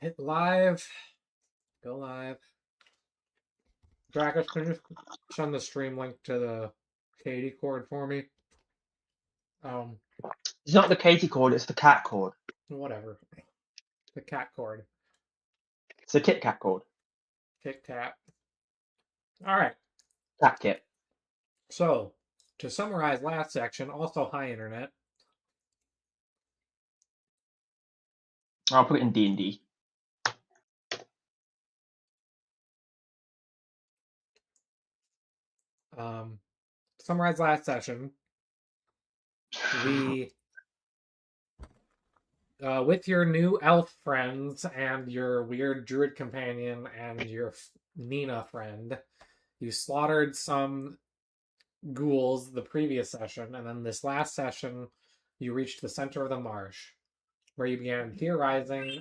Hit live. Go live. Dracus, can you just send the stream link to the Katie cord for me? It's not the Katie cord, it's the cat cord. Whatever. The cat cord. It's the Kit Kat cord. Kit Kat. Alright. Cat Kit. So, to summarize last section, also hi internet. I'll put it in D&D. Summarize last session. We with your new elf friends and your weird druid companion and your Nina friend, you slaughtered some ghouls the previous session, and then this last session, you reached the center of the marsh, where you began theorizing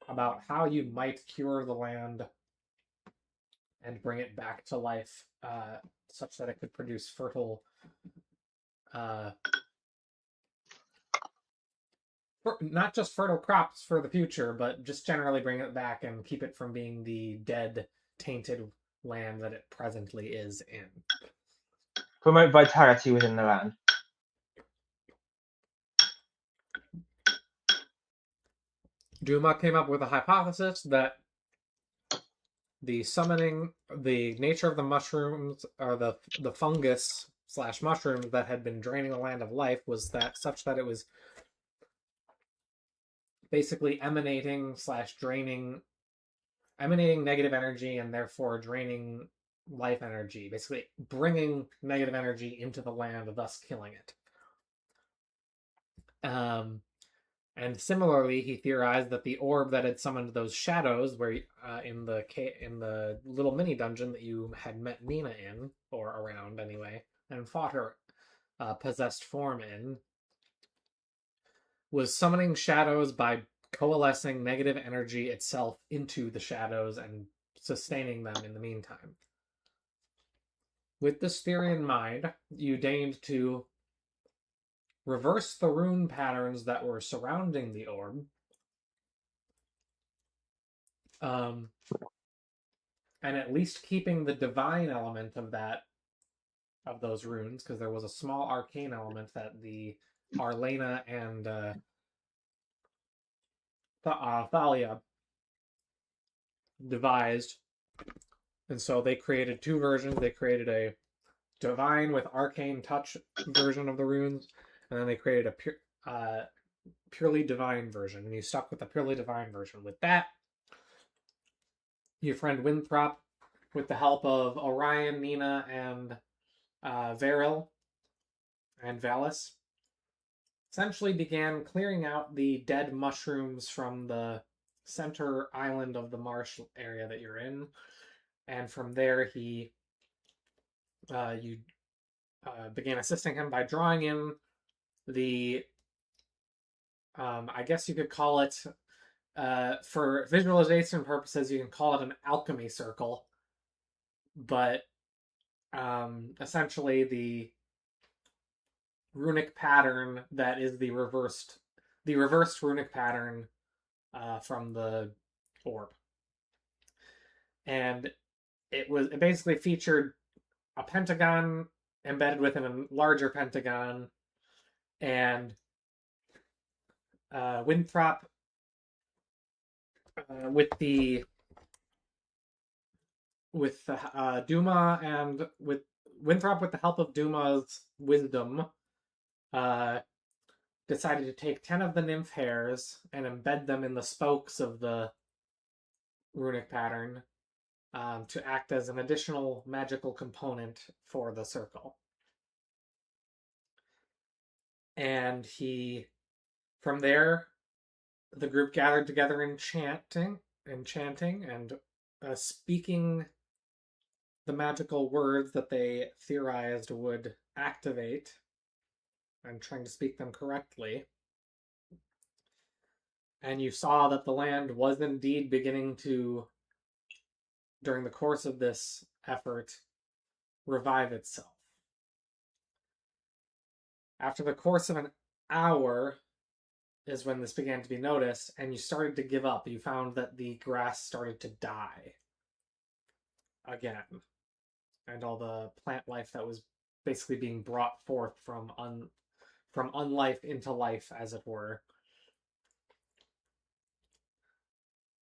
about how you might cure the land and bring it back to life, such that it could produce fertile not just fertile crops for the future, but just generally bring it back and keep it from being the dead, tainted land that it presently is in. Promote vitality within the land. Duma came up with a hypothesis that the nature of the mushrooms, or the fungus / mushrooms that had been draining the land of life, was that such that it was basically emanating negative energy and therefore draining life energy, basically bringing negative energy into the land, thus killing it. And similarly, he theorized that the orb that had summoned those shadows, where in the little mini dungeon that you had met Nina in, or around anyway, and fought her possessed form in, was summoning shadows by coalescing negative energy itself into the shadows and sustaining them in the meantime. With this theory in mind, you deigned to reverse the rune patterns that were surrounding the orb, and at least keeping the divine element of those runes, because there was a small arcane element that the Arlena and Thalia devised, and so they created two versions. They created a divine with arcane touch version of the runes, and then they created a purely divine version, and you stuck with the purely divine version. With that, your friend Winthrop, with the help of Orion, Nina, and Varil and Valis, essentially began clearing out the dead mushrooms from the center island of the marsh area that you're in, and from there you began assisting him by drawing in the I guess you could call it, for visualization purposes, you can call it an alchemy circle, but essentially the runic pattern that is the reversed runic pattern from the orb. And it basically featured a pentagon embedded within a larger pentagon, and Winthrop, with Duma, and with Winthrop, with the help of Duma's wisdom, decided to take 10 of the nymph hairs and embed them in the spokes of the runic pattern, to act as an additional magical component for the circle. And from there, the group gathered together in chanting and speaking the magical words that they theorized would activate, and trying to speak them correctly. And you saw that the land was indeed beginning to, during the course of this effort, revive itself. After the course of an hour, is when this began to be noticed, and you started to give up. You found that the grass started to die again, and all the plant life that was basically being brought forth from unlife into life, as it were.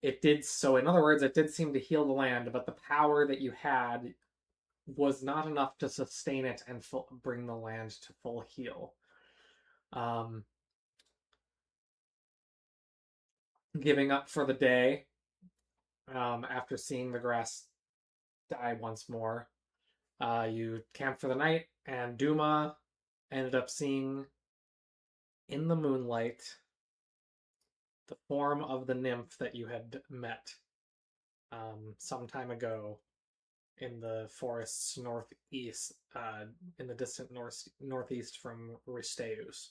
It did so. In other words, it did seem to heal the land, but the power that you had was not enough to sustain it and bring the land to full heal. Giving up for the day, after seeing the grass die once more, you camped for the night, and Duma ended up seeing in the moonlight the form of the nymph that you had met some time ago in the forest's northeast, in the distant northeast from Risteus.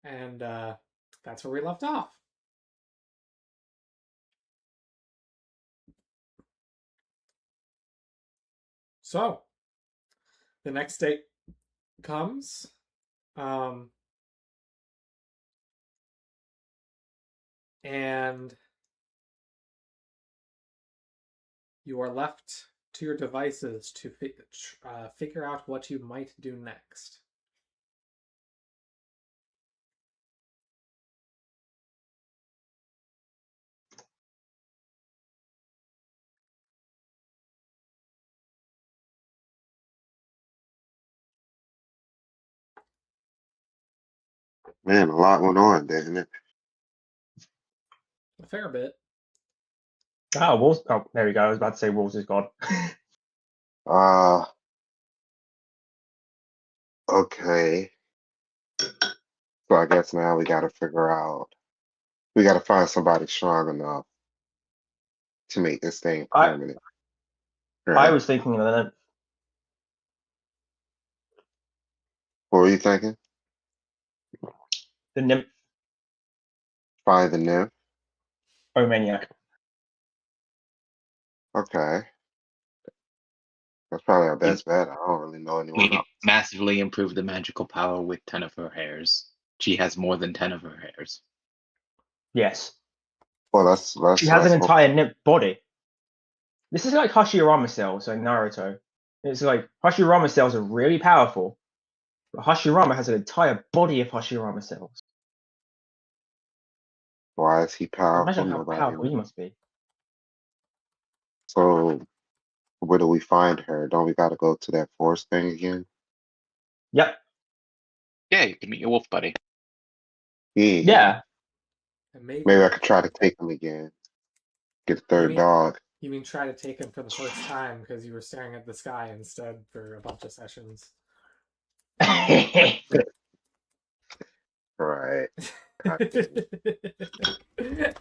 And that's where we left off. So, the next day comes. And you are left to your devices to figure out what you might do next. Man, a lot went on, didn't it? A fair bit. Ah, Wolves. Oh, there we go. I was about to say Wolves is God. Okay. So I guess now we gotta find somebody strong enough to make this thing I permanent. I Right? was thinking of the What were you thinking? Nymph Find the nymph? Omaniac. Okay. That's probably our best bet. I don't really know anyone else. Massively improve the magical power with 10 of her hairs. She has more than 10 of her hairs. Yes. Well, let's She has an hope. entire nymph body. This is like Hashirama cells in Naruto. It's like Hashirama cells are really powerful, but Hashirama has an entire body of Hashirama cells. Why is he powerful? Imagine how Nobody powerful he knows. must be. So where do we find her? Don't we gotta go to that forest thing again? Yep. Yeah, you can meet your wolf buddy. Yeah. And Maybe I could try to take him again. Get a third dog. You mean try to take him for the first time because you were staring at the sky instead for a bunch of sessions? Right.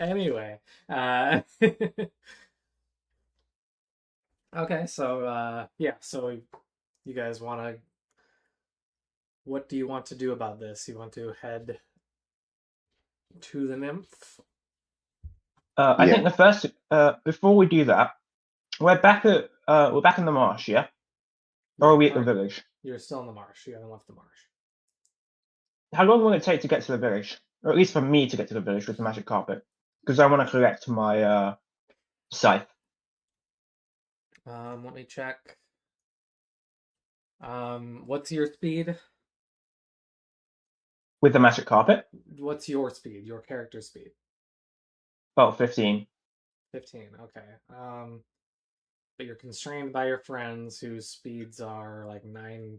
Anyway, okay, so yeah, so you guys want to? What do you want to do about this? You want to head to the nymph? I think the first before we do that, we're back in the marsh, yeah? Or are we at the village? You're still in the marsh. You haven't left the marsh. How long will it take to get to the village? Or at least for me to get to the village with the magic carpet? Because I want to collect my scythe. Let me check. What's your speed? With the magic carpet? What's your speed? Your character's speed? Oh, 15. 15, okay. But you're constrained by your friends whose speeds are like 9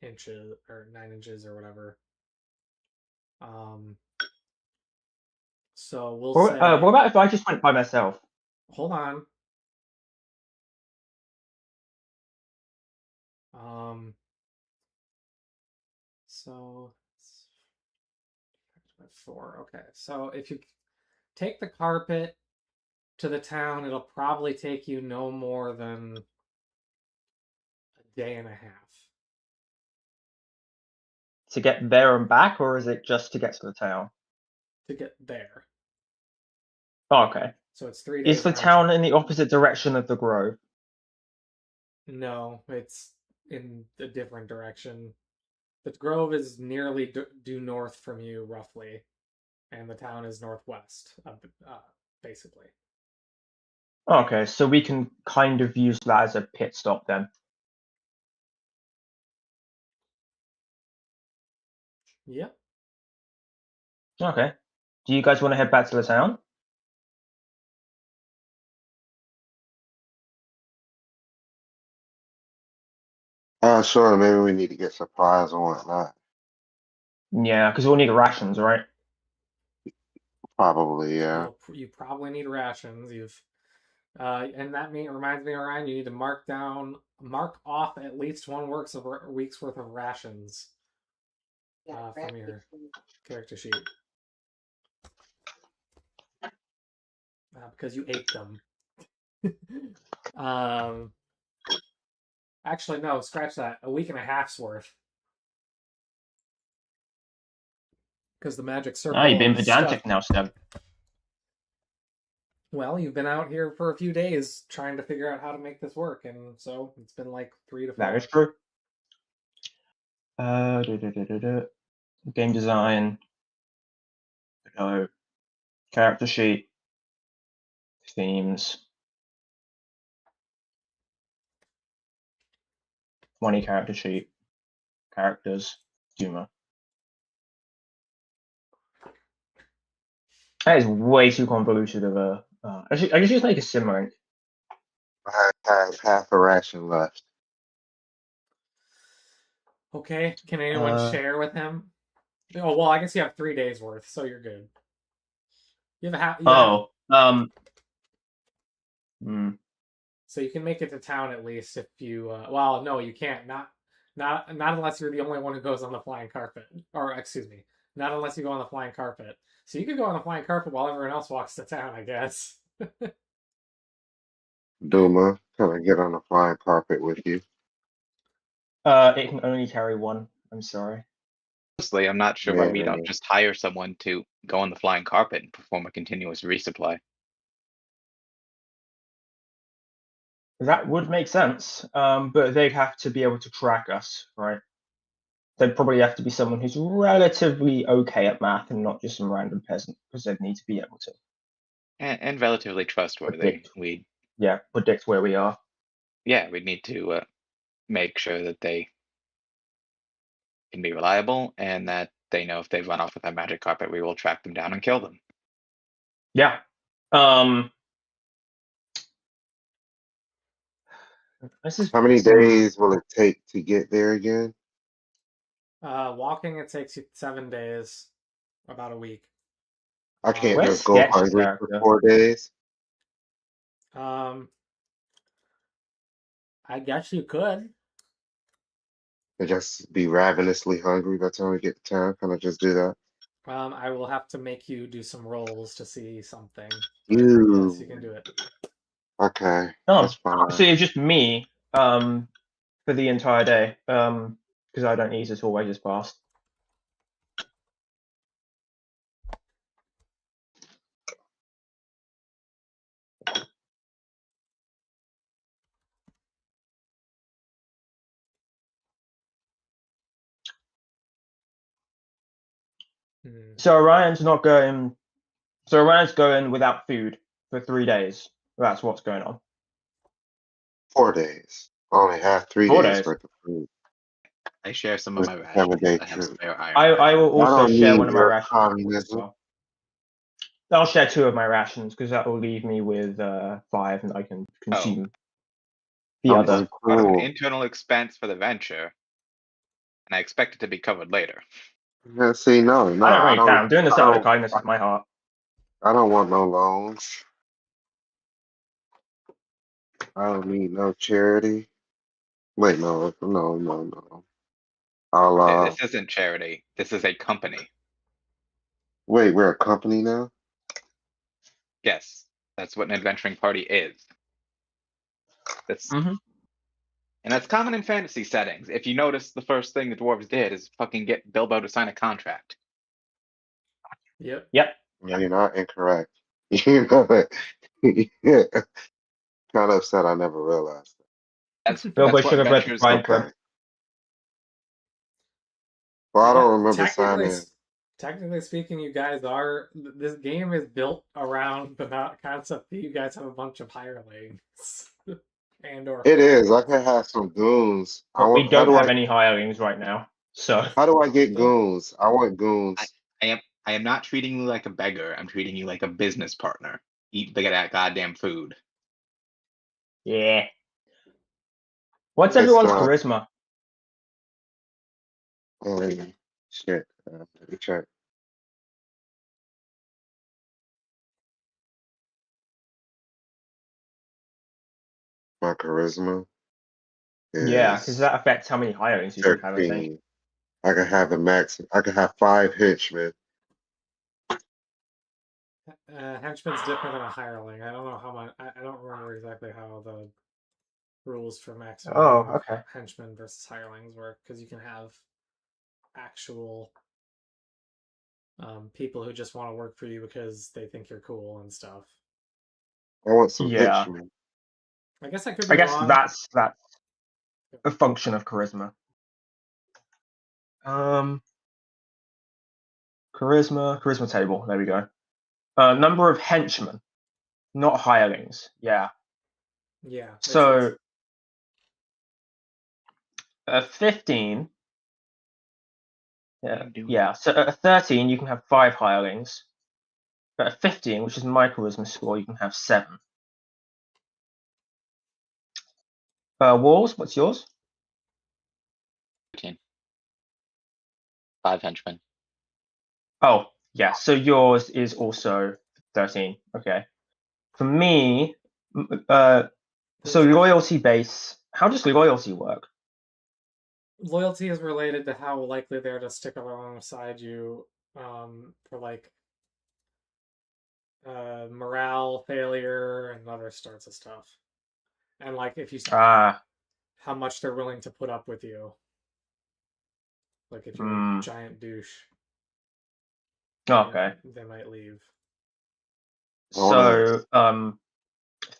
inches or whatever. So we'll say. What about if I just went by myself? Hold on. So 4. Okay. So if you take the carpet to the town, it'll probably take you no more than a day and a half. To get there and back, or is it just to get to the town? To get there. Oh, okay. So it's 3 days. Is the town in the opposite direction of the grove? No, it's in a different direction. The grove is nearly due north from you, roughly, and the town is northwest, basically. Okay, so we can kind of use that as a pit stop then. Yep. Okay. Do you guys want to head back to the town? Sure, maybe we need to get supplies and whatnot. Yeah, because we'll need rations, right? Probably, yeah. You probably need rations. And that reminds me, Orion, you need to mark off at least one week's worth of rations from your character sheet. Because you ate them. Actually, no, scratch that. A week and a half's worth. Because the magic circle. You've been pedantic now, Seb. Well, you've been out here for a few days trying to figure out how to make this work, and so it's been like 3 to 4. That is true. Game design. No. Character sheet. Themes. 20 character sheet. Characters. Humor. That is way too convoluted of a. I should just make a sim. I have half a ration left. Okay, can anyone share with him? Oh, well, I guess you have 3 days worth, so you're good. You have So you can make it to town at least if you. Well, no, you can't. Not unless you're the only one who goes on the flying carpet. Or excuse me, not unless you go on the flying carpet. So you could go on the flying carpet while everyone else walks to town, I guess. Duma, can I get on the flying carpet with you? It can only carry one. I'm sorry. Honestly, I'm not sure why we Yeah. don't just hire someone to go on the flying carpet and perform a continuous resupply. That would make sense, but they'd have to be able to track us, right? They'd probably have to be someone who's relatively okay at math and not just some random peasant, because they'd need to be able to And relatively trustworthy. predict where we are. Yeah, we'd need to make sure that they can be reliable and that they know if they run off with that magic carpet, we will track them down and kill them. Yeah. How many days will it take to get there again? Walking, it takes you 7 days, about a week. I can't Where's just go Sketch's hungry character? for 4 days. I guess you could. And just be ravenously hungry by the time we get to town. Can I just do that? I will have to make you do some rolls to see something. You. Yes, you can do it. Okay. Oh, That's fine. so it's just me for the entire day because I don't eat at all. I just fast. So Orion's not going. So Orion's going without food for 3 days. That's what's going on. 4 days. I only have 3 4 days days. worth of food. I share some of my With rations. 7-day I have trip. spare iron. I will also don't share need one of my your rations. As communism. well. I'll share 2 of my rations because that will leave me with 5, and I can consume the I'm other. Part of an cool. internal expense for the venture, and I expect it to be covered later. Yeah, see, no, I don't write it down. I'm doing this I out of don't- the kindness of my heart. I don't want no loans. I don't need no charity. Wait, no. I'll This isn't charity. This is a company. wait, we're a company now? Yes, that's what an adventuring party is. That's Mhm. And that's common in fantasy settings. If you notice, the first thing the dwarves did is fucking get Bilbo to sign a contract. Yep. No, you're not incorrect. You know it. Yeah. Kind of upset I never realized that. That's Bilbo what should have read the adventurers fine do. print. Okay. Well, I don't remember technically, signing. technically speaking, you guys are. This game is built around the concept that you guys have a bunch of hirelings and or. It is. I can have some goons. I But we want. How don't do have I? any hirelings right now. So How do I get Okay. goons? I want goons. I am not treating you like a beggar. I'm treating you like a business partner. Eat that goddamn food. yeah. What's It's everyone's charisma? oh, shit. Let me check. My charisma Yeah, because is that affects how many hirelings you can have, I think. 13. I can have the max. I can have 5 henchmen. Henchman's different than a hireling. I don't know how much. I don't remember exactly how the rules for Oh, maximum okay. henchmen versus hirelings work, because you can have actual people who just want to work for you because they think you're cool and stuff. I want some Yeah. henchmen. I guess I could I be guess wrong. that's a function of charisma. Charisma table. There we go. Number of henchmen, not hirelings. Yeah. Yeah. So 15. Yeah. So at 13, you can have 5 hirelings. But at 15, which is my charisma score, you can have 7. Walls, what's yours? 13. 5 henchmen. Oh, yeah. So yours is also 13. Okay. For me, so loyalty base. How does loyalty work? Loyalty is related to how likely they're to stick alongside you for like morale failure and other sorts of stuff. And like if you how much they're willing to put up with you. Like if you're a giant douche. Okay. They might leave. So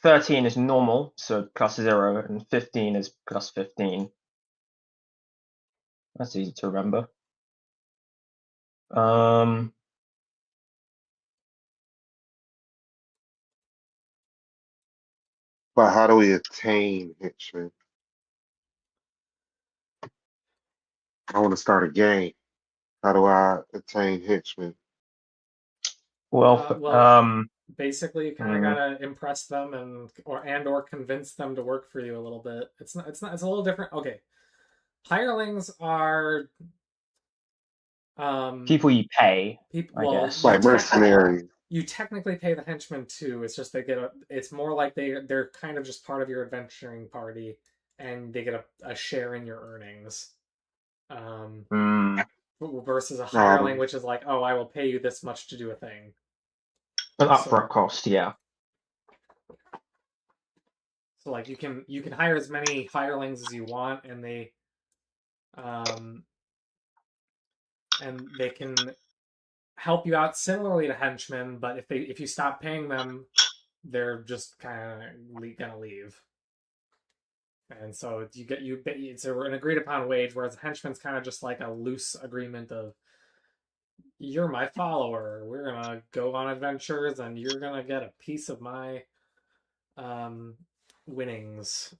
13 is normal, so plus 0, and 15 is plus 15. That's easy to remember. But how do we attain henchmen? I want to start a game. How do I attain henchmen? Well, basically, you kind of gotta impress them and or convince them to work for you a little bit. It's a little different. Okay, hirelings are people you pay. people. I guess Like mercenaries. You technically pay the henchmen too. It's just they get it's more like they're kind of just part of your adventuring party, and they get a share in your earnings. Versus a hireling, which is like, oh, I will pay you this much to do a thing. An upfront cost, yeah. So like you can hire as many hirelings as you want, and they can help you out similarly to henchmen, but if you stop paying them, they're just kind of gonna leave. And so it's an agreed upon wage, whereas a henchman's kind of just like a loose agreement of, you're my follower, we're gonna go on adventures, and you're gonna get a piece of my winnings,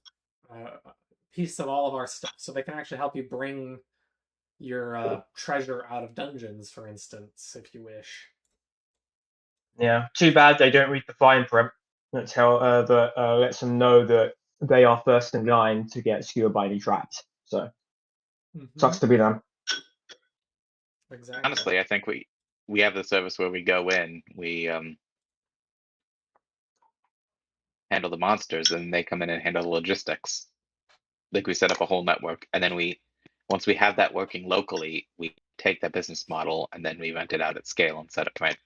piece of all of our stuff, so they can actually help you bring your treasure out of dungeons, for instance, if you wish. Yeah, too bad they don't read the fine print that lets them know that they are first in line to get skewered by any traps. So sucks to be them. Exactly. Honestly, I think we have the service where we go in, we handle the monsters, and they come in and handle the logistics. Like we set up a whole network, and then once we have that working locally, we take that business model and then we rent it out at scale and set up franchises.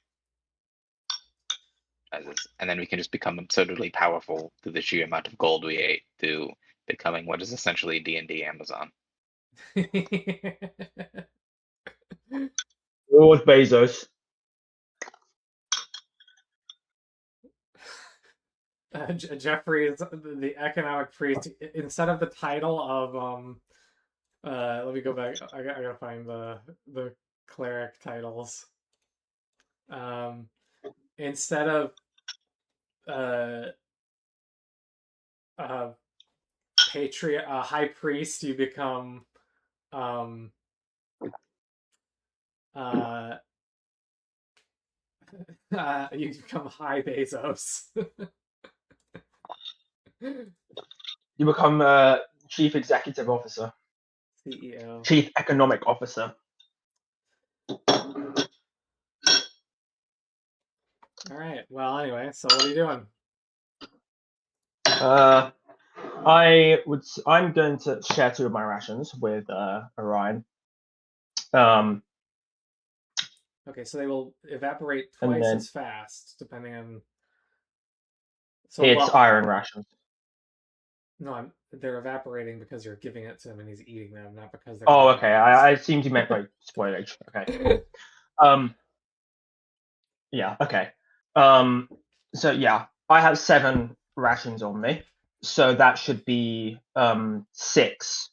And then we can just become absurdly powerful through the sheer amount of gold we ate, to becoming what is essentially D&D Amazon. Lord Bezos. Jeffrey is the economic priest. Instead of the title of Let me go back. I gotta find the cleric titles. Instead of uh high priest, you become um uh you become high Bezos. You become chief executive officer, CEO. chief economic officer. All right. Well, anyway, so what are you doing? I'm going to share 2 of my rations with Orion. Um, Okay, so they will evaporate And twice then- as fast, depending on. So it's well, iron rations. no, they're evaporating because you're giving it to him and he's eating them, not because they're. Oh, okay. I assumed you meant like spoilage. Okay. Yeah. Okay. So yeah, I have 7 rations on me, so that should be 6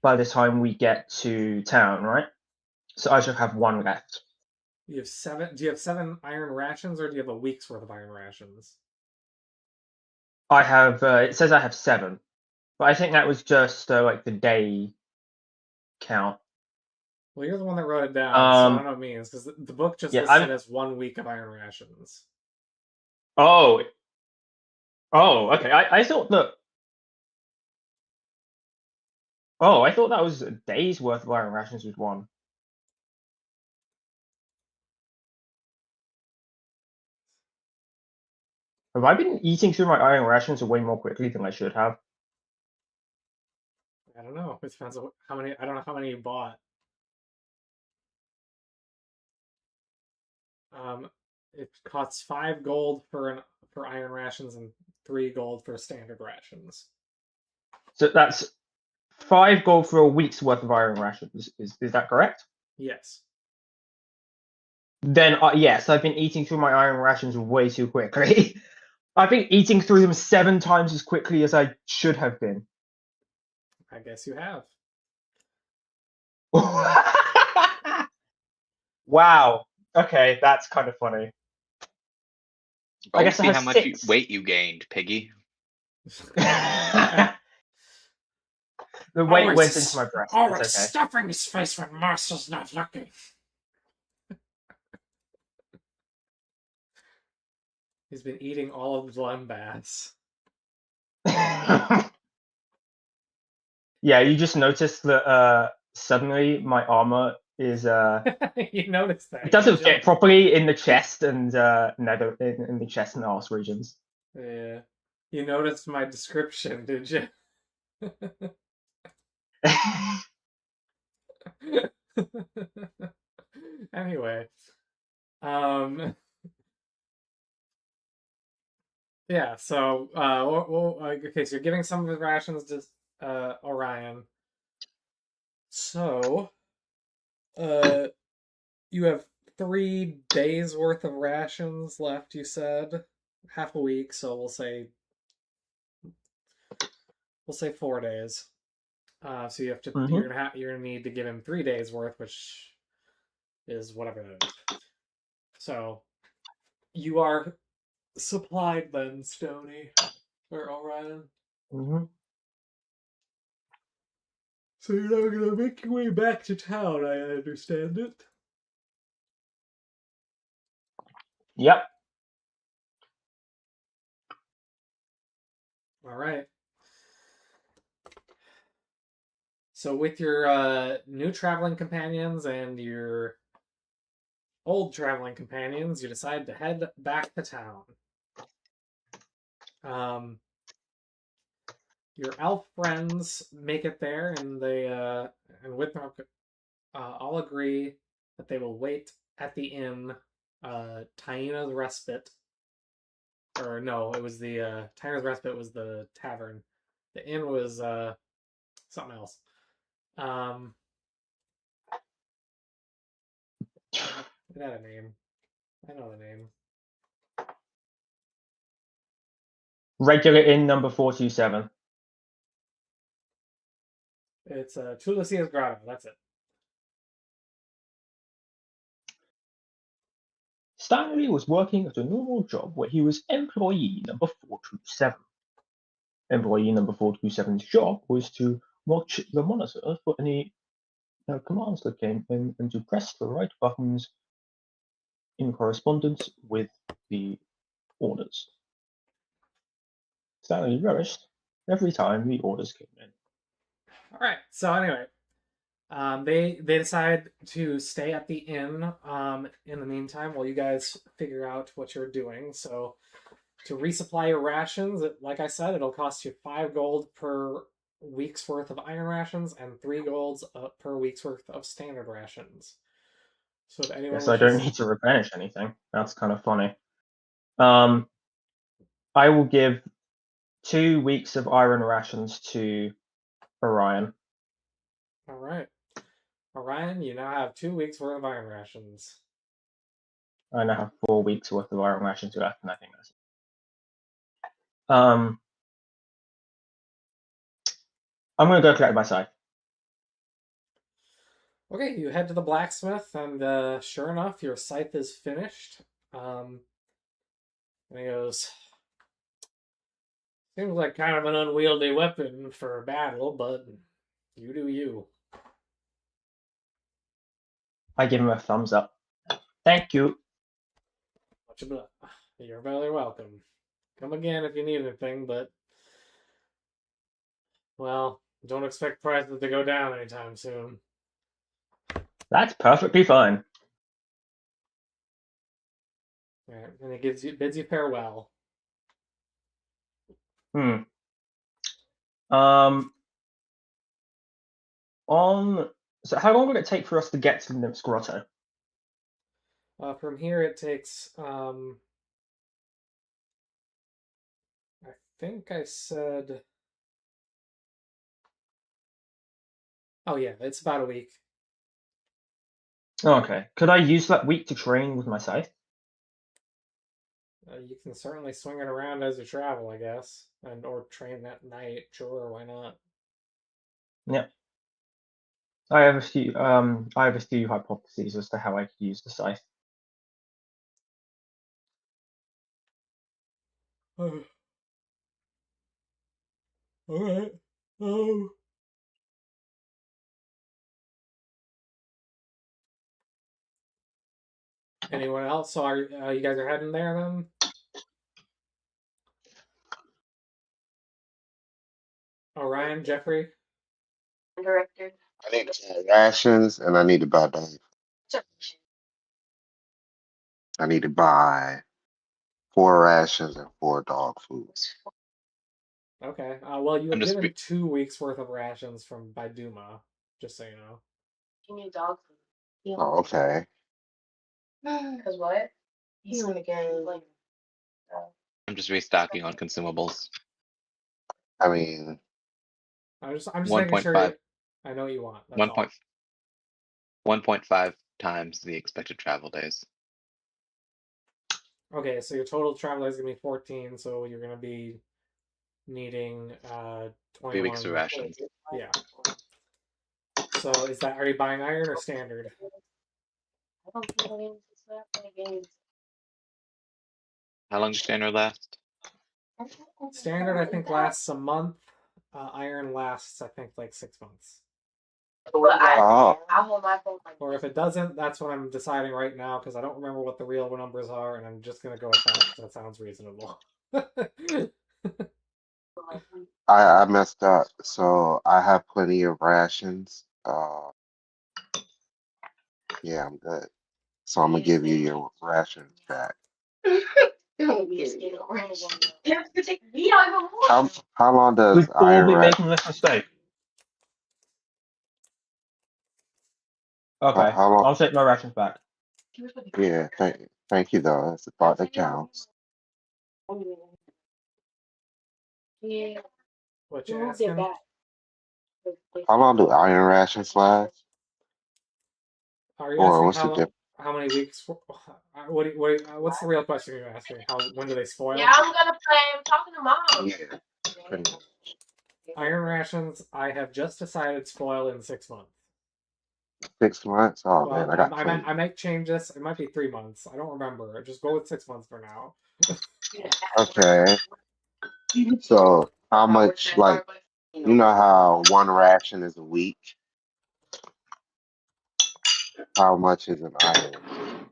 by the time we get to town, right? So I should have 1 left. You have 7. Do you have 7 iron rations, or do you have a week's worth of iron rations? I have. It says I have 7, but I think that was just like the day count. Well, you're the one that wrote it down, so I don't Um. know what it means, because the book just Yeah. lists it as 1 week of iron rations. Oh. Oh. Okay. I thought that. Oh, I thought that was a day's worth of iron rations was 1. Have I been eating through my iron rations way more quickly than I should have? I don't know. It depends on how many. I don't know how many you bought. It costs 5 gold for iron rations and 3 gold for standard rations. So that's 5 gold for a week's worth of iron rations. Is that correct? Yes. Then yes, I've been eating through my iron rations way too quickly. I've been eating through them 7 times as quickly as I should have been. I guess you have. Wow. Okay, that's kind of funny. Go I guess I see have how much 6. weight you gained, piggy. The weight went into my breast. Always That's okay. stuffing his face when Master's not looking. He's been eating all of the lembas. Yeah, you just noticed that suddenly my armor is You noticed that. it doesn't fit properly in the chest and nether in the chest and arse regions. Yeah. You noticed my description, did you? Anyway. Yeah, so okay, so you're giving some of the rations to Orion. So you have 3 days worth of rations left, you said. Half a week, so we'll say 4 days. So you have to you're gonna need to give him 3 days worth, which is whatever that is. So you are supplied then, Stony, or Orion. So you're not gonna make your way back to town, I understand it. Yep. All right. So with your new traveling companions and your old traveling companions, you decide to head back to town. Your elf friends make it there, and they and with them all agree that they will wait at the inn, Tyena's Respite. Or no, it was the Tyena's Respite was the tavern. The inn was something else. It had a name. I know the name. Regular inn number 427. It's Tulisia's Grotto. That's it. Stanley was working at a normal job where he was employee number 427. Employee number 427's job was to watch the monitor for any commands that came in and to press the right buttons in correspondence with the orders. Stanley relished every time the orders came in. All right. So anyway, they decide to stay at the inn in the meantime while you guys figure out what you're doing. So to resupply your rations, like I said, it'll cost you 5 gold per week's worth of iron rations and 3 golds per week's worth of standard rations. So if anyone Guess I don't wishes- need to replenish anything. That's kind of funny. I will give 2 weeks of iron rations to Orion. All right. Orion, you now have 2 weeks worth of iron rations. I now have 4 weeks worth of iron rations left, and I think that's it. I'm going to go collect my scythe. Okay, you head to the blacksmith, and sure enough, your scythe is finished. And he goes, seems like kind of an unwieldy weapon for battle, but you do you. I give him a thumbs up. Thank you. Much obliged. You're very welcome. Come again if you need anything, but well, don't expect prices to go down anytime soon. That's perfectly fine. All right, and he bids you farewell. So how long will it take for us to get to the Nymphs Grotto? From here, it takes I think I said. Oh yeah, it's about a week. Okay. Could I use that week to train with my scythe? You can certainly swing it around as you travel, I guess, or train at night. Sure, why not? Yep. I have a few hypotheses as to how I could use the scythe. All right. Anyone else? So are you guys are heading there then? Orion, Jeffrey. Director. I need to buy rations and I need to buy dog. I need to buy 4 rations and 4 dog foods. Okay. Well, you were I'm just given 2 weeks worth of rations by Duma, just so you know. You need dog food. Oh, okay. Because what? He's gonna get like. I'm just restocking on consumables. I mean, I'm just making sure 1.5. I know what you want. That's 1. all. 1.5 times the expected travel days. Okay, so your total travel is gonna be 14, so you're gonna be needing 21. 3 weeks of rations. Yeah. So are you buying iron or standard? I don't play games. It's not play games. How long does standard last? Standard, I think, lasts a month. Iron lasts, I think, like 6 months. But Oh. I hold my phone like. Or if it doesn't, that's what I'm deciding right now because I don't remember what the real numbers are, and I'm just gonna go with that because that sounds reasonable. I messed up. So I have plenty of rations. Yeah, I'm good. So I'm gonna give you your rations back. How long does We'd all iron be ration? making this mistake. Okay, How long? I'll take my rations back. Yeah, thank you though. That's the part that counts. Yeah. What you We'll asking? get back. How long do iron rations last? Are you Or asking what's the difference? how many weeks? What's the real question you're asking? When do they spoil? Yeah, I'm gonna play. I'm talking to mom. Yeah, pretty much. Iron rations, I have just decided spoil in 6 months. 6 months? Oh Well, man, I got I might change this. It might be 3 months. I don't remember. Just go with 6 months for now. okay. So how much, like, you know how one ration is a week? How much is an iron?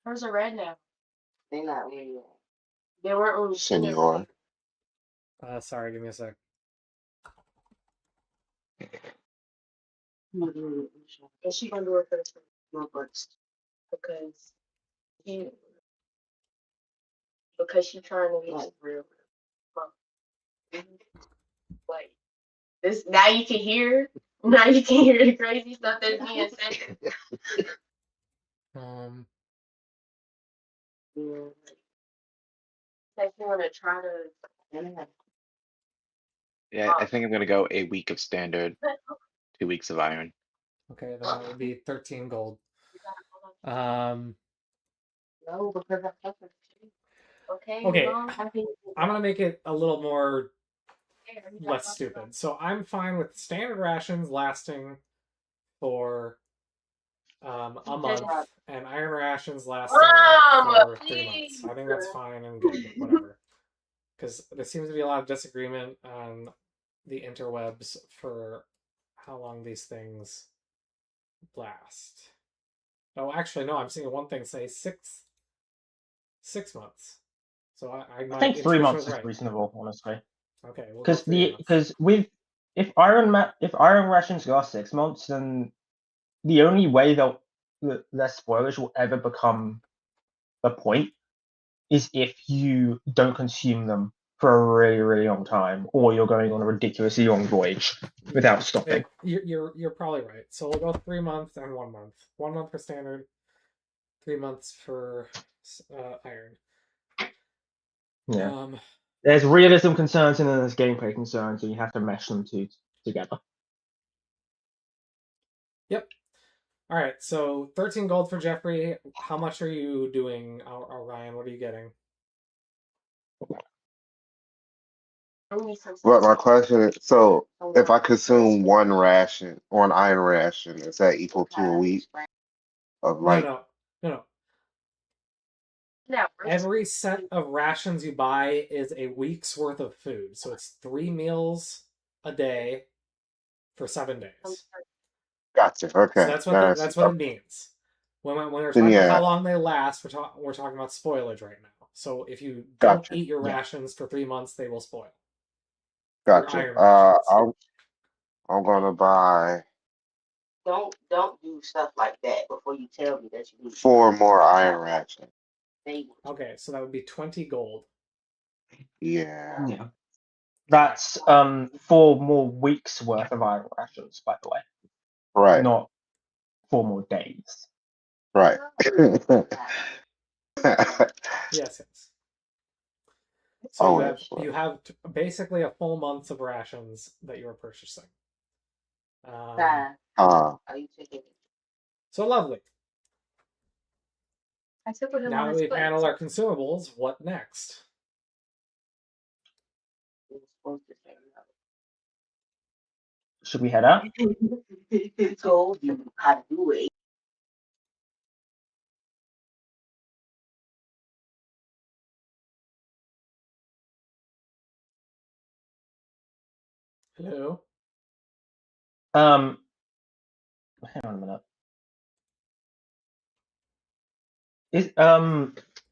Hers are red now. They not red yet. They weren't when we seen them. Senor. Sorry, give me a sec. And she gonna do it for the notebooks she because she trying to be like real. Like this now you can hear the crazy stuff that's being said. Yeah. Like you wanna try to Yeah, I think I'm gonna go a week of standard, 2 weeks of iron. Okay, then that would be 13 gold. Um, no, because I'm okay. Okay, Mom, I'm gonna make it a little more less stupid. So I'm fine with standard rations lasting for a month, and iron rations lasting for 3 months. I think that's fine and good, whatever. Because there seems to be a lot of disagreement on the interwebs for how long these things last. Oh, actually, no. I'm seeing one thing say 6 months. So I think 3 intuition months was is right. reasonable, honestly. Okay, we'll go 3 months. Because with if iron rations last 6 months, then the only way their spoilage will ever become the point is if you don't consume them for a really, really long time, or you're going on a ridiculously long voyage without stopping. You're probably right. So we'll go 3 months and 1 month. 1 month for standard, 3 months for iron. Yeah. There's realism concerns and then there's gameplay concerns, and you have to mesh them two together. Yep. All right. So 13 gold for Jeffrey. How much are you doing, Ryan? What are you getting? But my question is, so if I consume one ration or an iron ration, is that equal to a week of like? No. Every set of rations you buy is a week's worth of food. So it's 3 meals a day for 7 days. Gotcha. Okay. So that's what it means. When we're talking about how long they last, we're talking about spoilage right now. So if you don't eat your rations for 3 months, they will spoil. Gotcha. I'm gonna buy. Don't do stuff like that before you tell me that you need 4 more iron rations. Okay, so that would be 20 gold. Yeah. That's 4 more weeks worth of iron rations, by the way. Right. Not 4 more days. Right. Yes. So Always. you have basically a full month of rations that you are purchasing. Are you taking it? So lovely. I took it Now that we've handled our consumables, what next? Should we head out? I told you how to do it. Hello? Hang on a minute.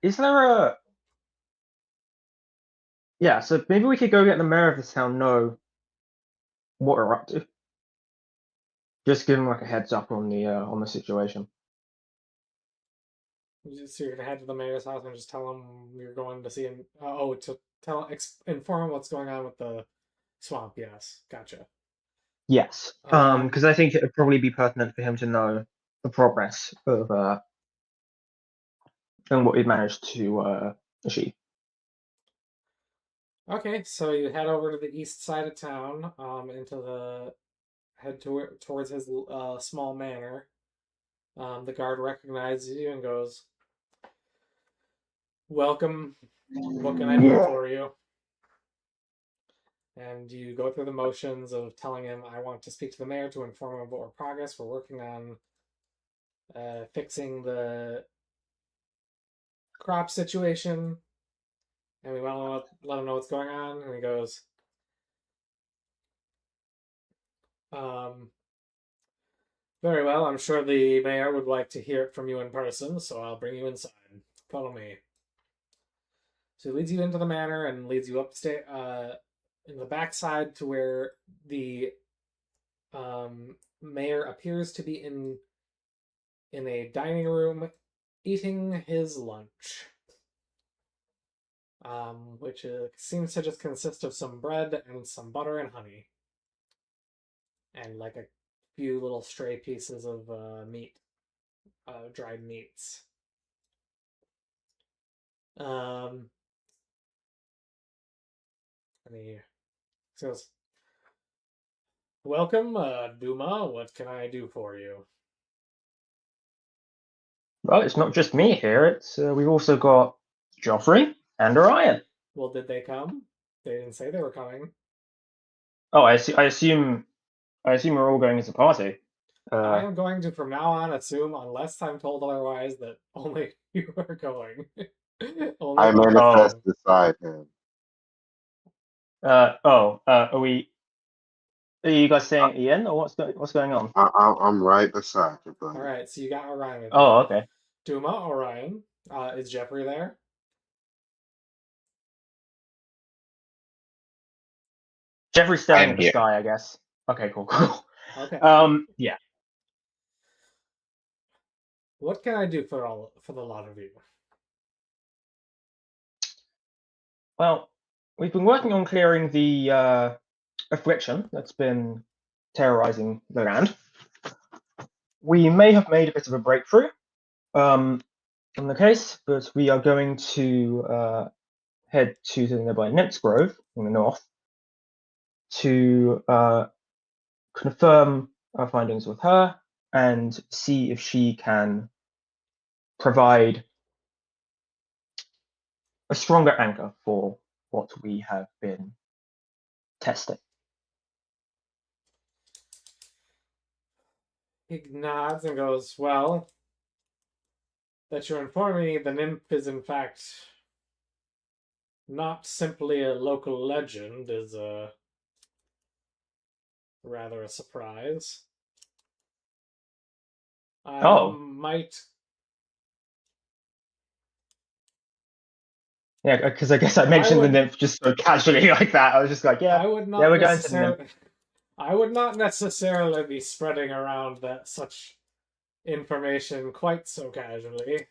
Is there a... Yeah, so maybe we could go get the mayor of this town know what we're up to. Just give him like a heads up on the situation. So you're gonna head to the mayor's house and just tell him you're going to see him. Inform him what's going on with the swamp. Yes, gotcha. Yes, because I think it would probably be pertinent for him to know the progress of and what we've managed to achieve. Okay, so you head over to the east side of town, towards his small manor. The guard recognizes you and goes, "Welcome. What can I do for you?" And you go through the motions of telling him, I want to speak to the mayor to inform him about our progress. We're working on fixing the crop situation. And we want to let him know what's going on. And he goes, very well. I'm sure the mayor would like to hear it from you in person, so I'll bring you inside. Follow me. So he leads you into the manor and leads you upstairs, in the backside to where the mayor appears to be in a dining room eating his lunch, which seems to just consist of some bread and some butter and honey, and like a few little stray pieces of meat, dried meats. And he says, welcome, Duma. What can I do for you? Well, it's not just me here. It's we've also got Joffrey and Orion. Well, did they come? They didn't say they were coming. Oh, I assume we're all going as a party. I am going to, from now on, assume, unless I'm told otherwise, that only you are going. Only I one. manifest beside him. Are we? Are you guys saying Ian, or what's going on? I'm right beside you, All buddy. right, so you got Orion with you. Oh, okay. Duma, Orion. Is Jeffrey there? Jeffrey's staring am at the here. sky, I guess. Okay, cool. Okay. Yeah. What can I do for the lot of you? Well, we've been working on clearing the affliction that's been terrorizing the land. We may have made a bit of a breakthrough in the case, but we are going to head to the nearby Nymphs Grove in the north to confirm our findings with her and see if she can provide a stronger anchor for what we have been testing. He nods and goes, well, that you're informing me the nymph is in fact not simply a local legend is rather a surprise. I might. Yeah, because I guess I mentioned the nymph just so casually like that. I was just like, yeah, we're going to the nymph. I would not necessarily be spreading around such information quite so casually.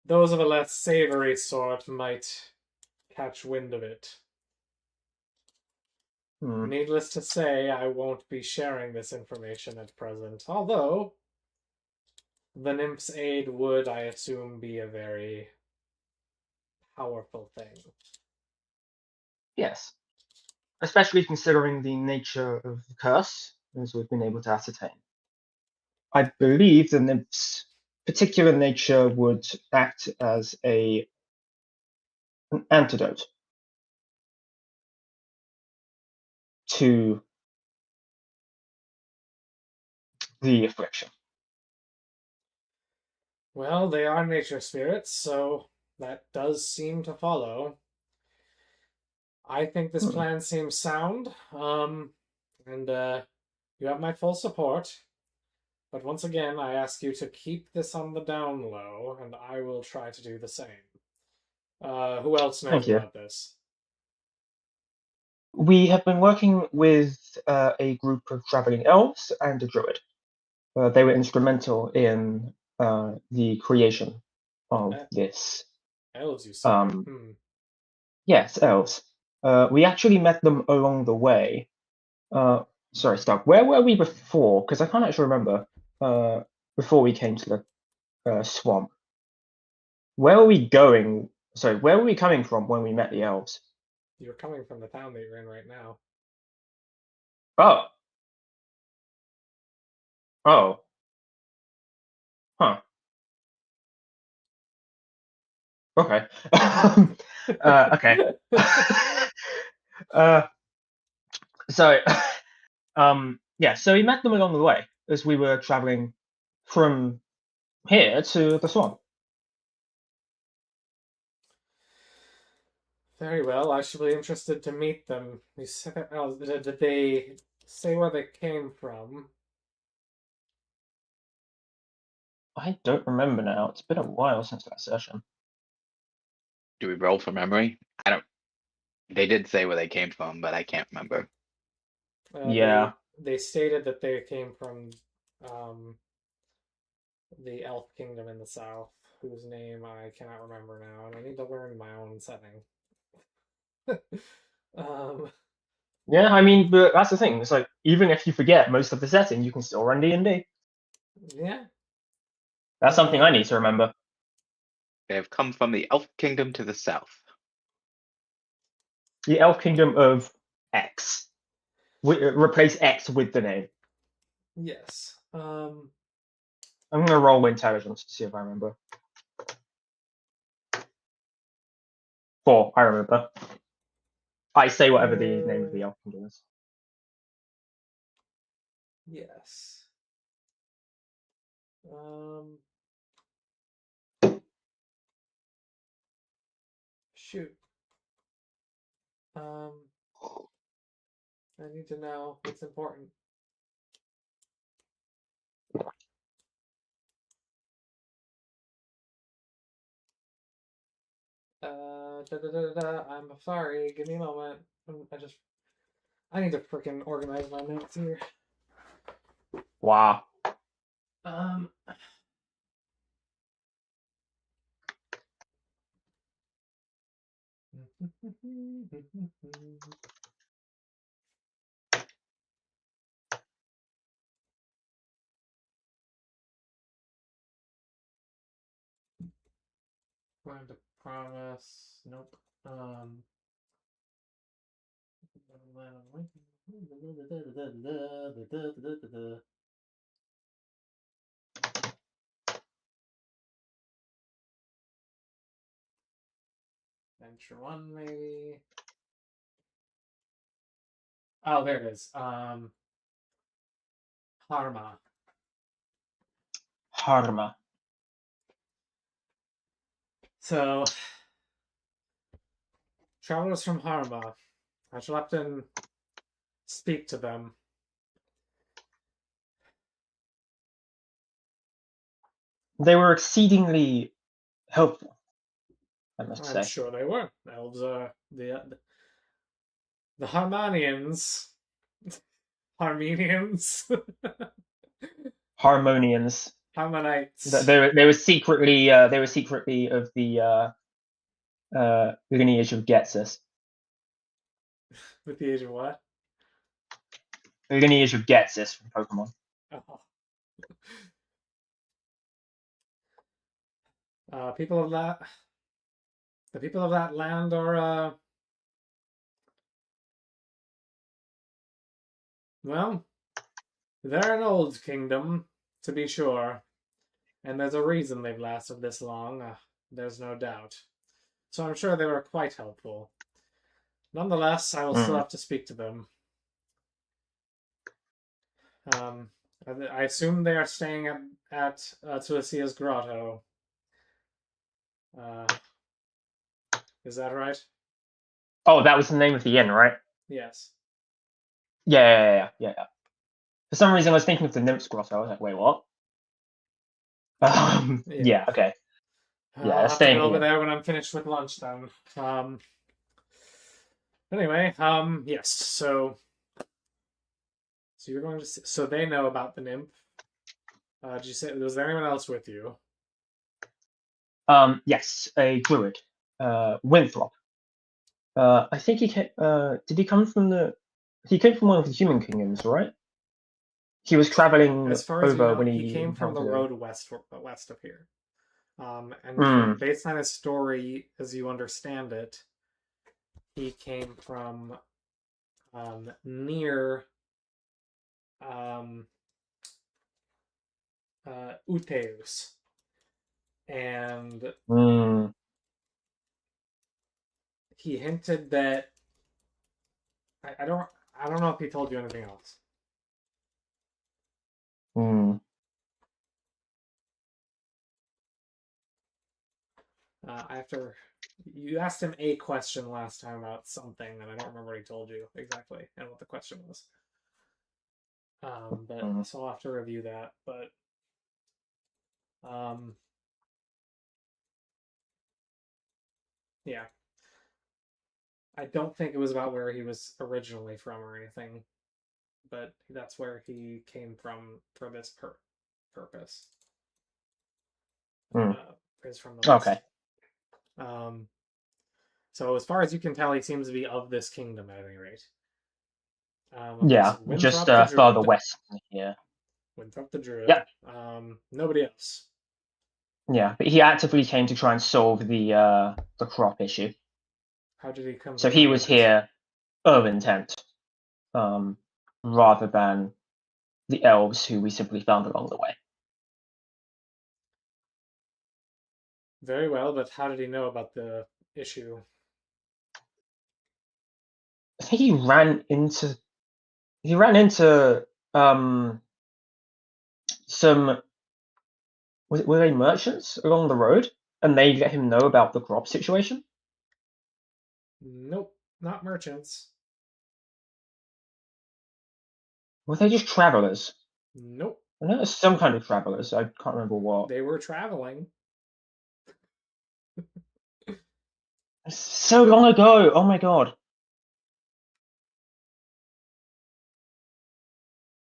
Those of a less savory sort might catch wind of it. Needless to say, I won't be sharing this information at present, although the nymph's aid would, I assume, be a very powerful thing. Yes, especially considering the nature of the curse, as we've been able to ascertain. I believe the nymph's particular nature would act as an antidote to the affliction. Well, they are nature spirits, so that does seem to follow. I think this plan seems sound, and you have my full support. But once again, I ask you to keep this on the down low, and I will try to do the same. Who else knows about this? We have been working with a group of traveling elves and a druid. They were instrumental in the creation of this. Elves, you say? Yes, elves. We actually met them along the way. Sorry, Stark. Where were we before? Because I can't actually remember. Before we came to the swamp, where were we going? Sorry, where were we coming from when we met the elves? You're coming from the town that you're in right now. Oh. Oh. Huh. Okay. Okay. So, yeah, so we met them along the way as we were traveling from here to the swamp. Very well. I should be interested to meet them. You said, did they say where they came from? I don't remember now. It's been a while since that session. Do we roll for memory? I don't. They did say where they came from, but I can't remember. Yeah. They stated that they came from the Elf Kingdom in the south, whose name I cannot remember now, and I need to learn my own setting. Yeah, I mean, but that's the thing. It's like, even if you forget most of the setting, you can still run D&D. Yeah. That's something I need to remember. They have come from the Elf Kingdom to the south. The Elf Kingdom of X. Replace X with the name. Yes. I'm going to roll intelligence to see if I remember. 4, I remember. I say whatever the name of the Elf Kingdom is. Yes. Shoot. I need to know what's important. I'm sorry. Give me a moment. I need to freaking organize my notes here. Wow. Going to promise. Nope. Venture 1, maybe. Oh, there it is. Harma. Harma. So, travelers from Harma. I shall often speak to them. They were exceedingly helpful, I must say. I'm sure they were. Elves are the Harmonians. Harmenians. Harmonians. Harmonites. They were secretly of the lineage of Getsus. With the age of what? The lineage of Getsus from Pokemon. Oh. People of the people of that land are, well, they're an old kingdom, to be sure, and there's a reason they've lasted this long, there's no doubt. So I'm sure they were quite helpful. Nonetheless, I will still have to speak to them. I assume they are staying at Tuasia's grotto. Is that right? Oh, that was the name of the inn, right? Yes. Yeah. For some reason, I was thinking of the Nymphs grotto. I was like, wait, what? Yeah, okay. Yeah, I'll have to staying get over here. there when I'm finished with lunch then. Anyway, yes, so you're going to see, so they know about the nymph. Did you say, was there anyone else with you? Yes, a druid, Winthrop. I think he came. Did he come from the? He came from one of the human kingdoms, right? He was traveling As far as you over know, when he came from the road west of here. And based on his story, as you understand it, he came from near Uteus. And he hinted that I don't I don't know if he told you anything else. Hmm. After you asked him a question last time about something, and I don't remember what he told you exactly and what the question was. But so I'll have to review that. But yeah, I don't think it was about where he was originally from or anything, but that's where he came from for this purpose. Is from the West. Okay. So as far as you can tell, he seems to be of this kingdom at any rate. Yeah, so just Winthrop the further Druid. west here. Winthrop the Druid. Yep. Nobody else. Yeah, but he actively came to try and solve the crop issue. How did he come? So to he find was it? here of intent, rather than the elves who we simply found along the way. Very well, but how did he know about the issue? I think he ran into some were they merchants along the road, and they let him know about the crop situation. Nope, not merchants. Were they just travelers? Nope. I know it's some kind of travelers. I can't remember what. They were traveling. So long ago. Oh my god.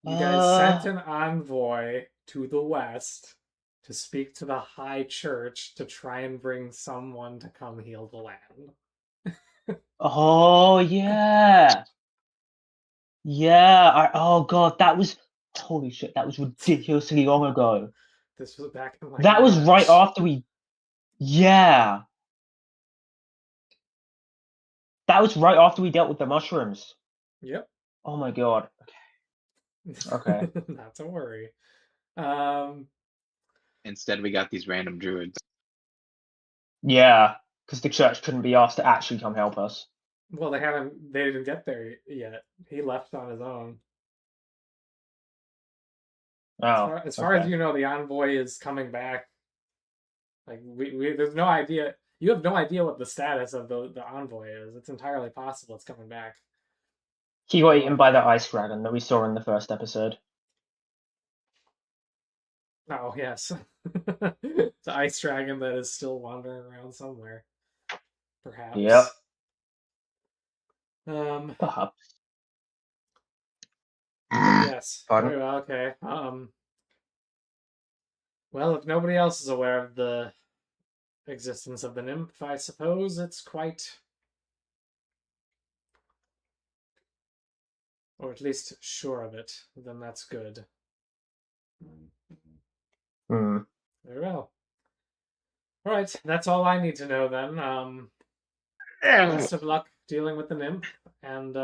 You guys sent an envoy to the West to speak to the High Church to try and bring someone to come heal the land. Oh yeah. Yeah. Oh god, that was holy shit. That was ridiculously long ago. This was back in that was March. right after we. Yeah. That was right after we dealt with the mushrooms. Yep. Oh my god. Okay. Not to worry. Instead, we got these random druids. Yeah, because the church couldn't be asked to actually come help us. Well, they didn't get there yet. He left on his own. Oh, As far as you know, the envoy is coming back. Like there's no idea. You have no idea what the status of the envoy is. It's entirely possible it's coming back. He got eaten by the ice dragon that we saw in the first episode. Oh yes, the ice dragon that is still wandering around somewhere, perhaps. Yep. Perhaps. Yes. Pardon? Very well. Okay. Well, if nobody else is aware of the existence of the nymph, I suppose it's quite, or at least sure of it, then that's good. Very well. All right, that's all I need to know then. Best of luck dealing with the nymph, and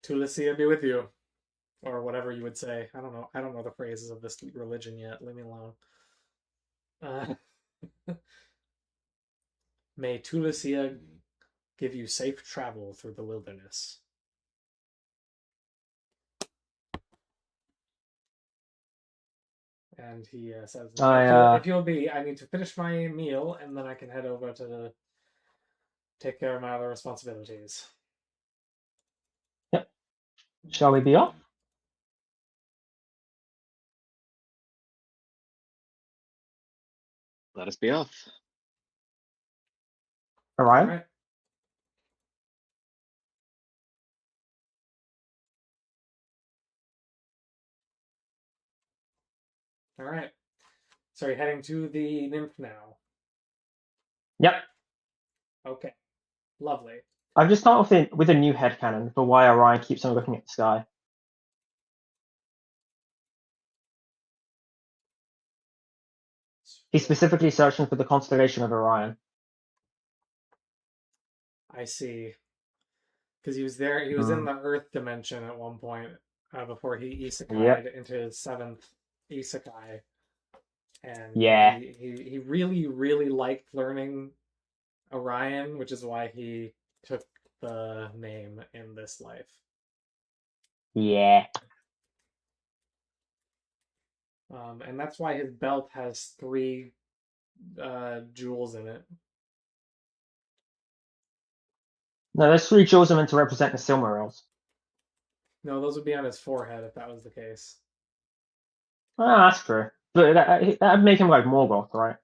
Tulicia be with you, or whatever you would say. I don't know. I don't know the phrases of this religion yet. Leave me alone. May Tulicia give you safe travel through the wilderness. And he says, if you'll be, I need to finish my meal, and then I can head over to take care of my other responsibilities. Yep. Shall we be off? Let us be off. All right. All right. All right. So you're heading to the nymph now. Yep. Okay. Lovely. I've just come up with a new headcanon for why Orion keeps on looking at the sky. He's specifically searching for the constellation of Orion. I see. Because he was there, he was in the Earth dimension at one point before he isekai'd into his 7th isekai. And yeah, he really, really liked learning Orion, which is why he took the name in this life. Yeah. And that's why his belt has 3 jewels in it. No, there's 3 jewels are meant to represent the Silmarils. No, those would be on his forehead if that was the case. Ah, that's true. But that'd make him like Morgoth, right?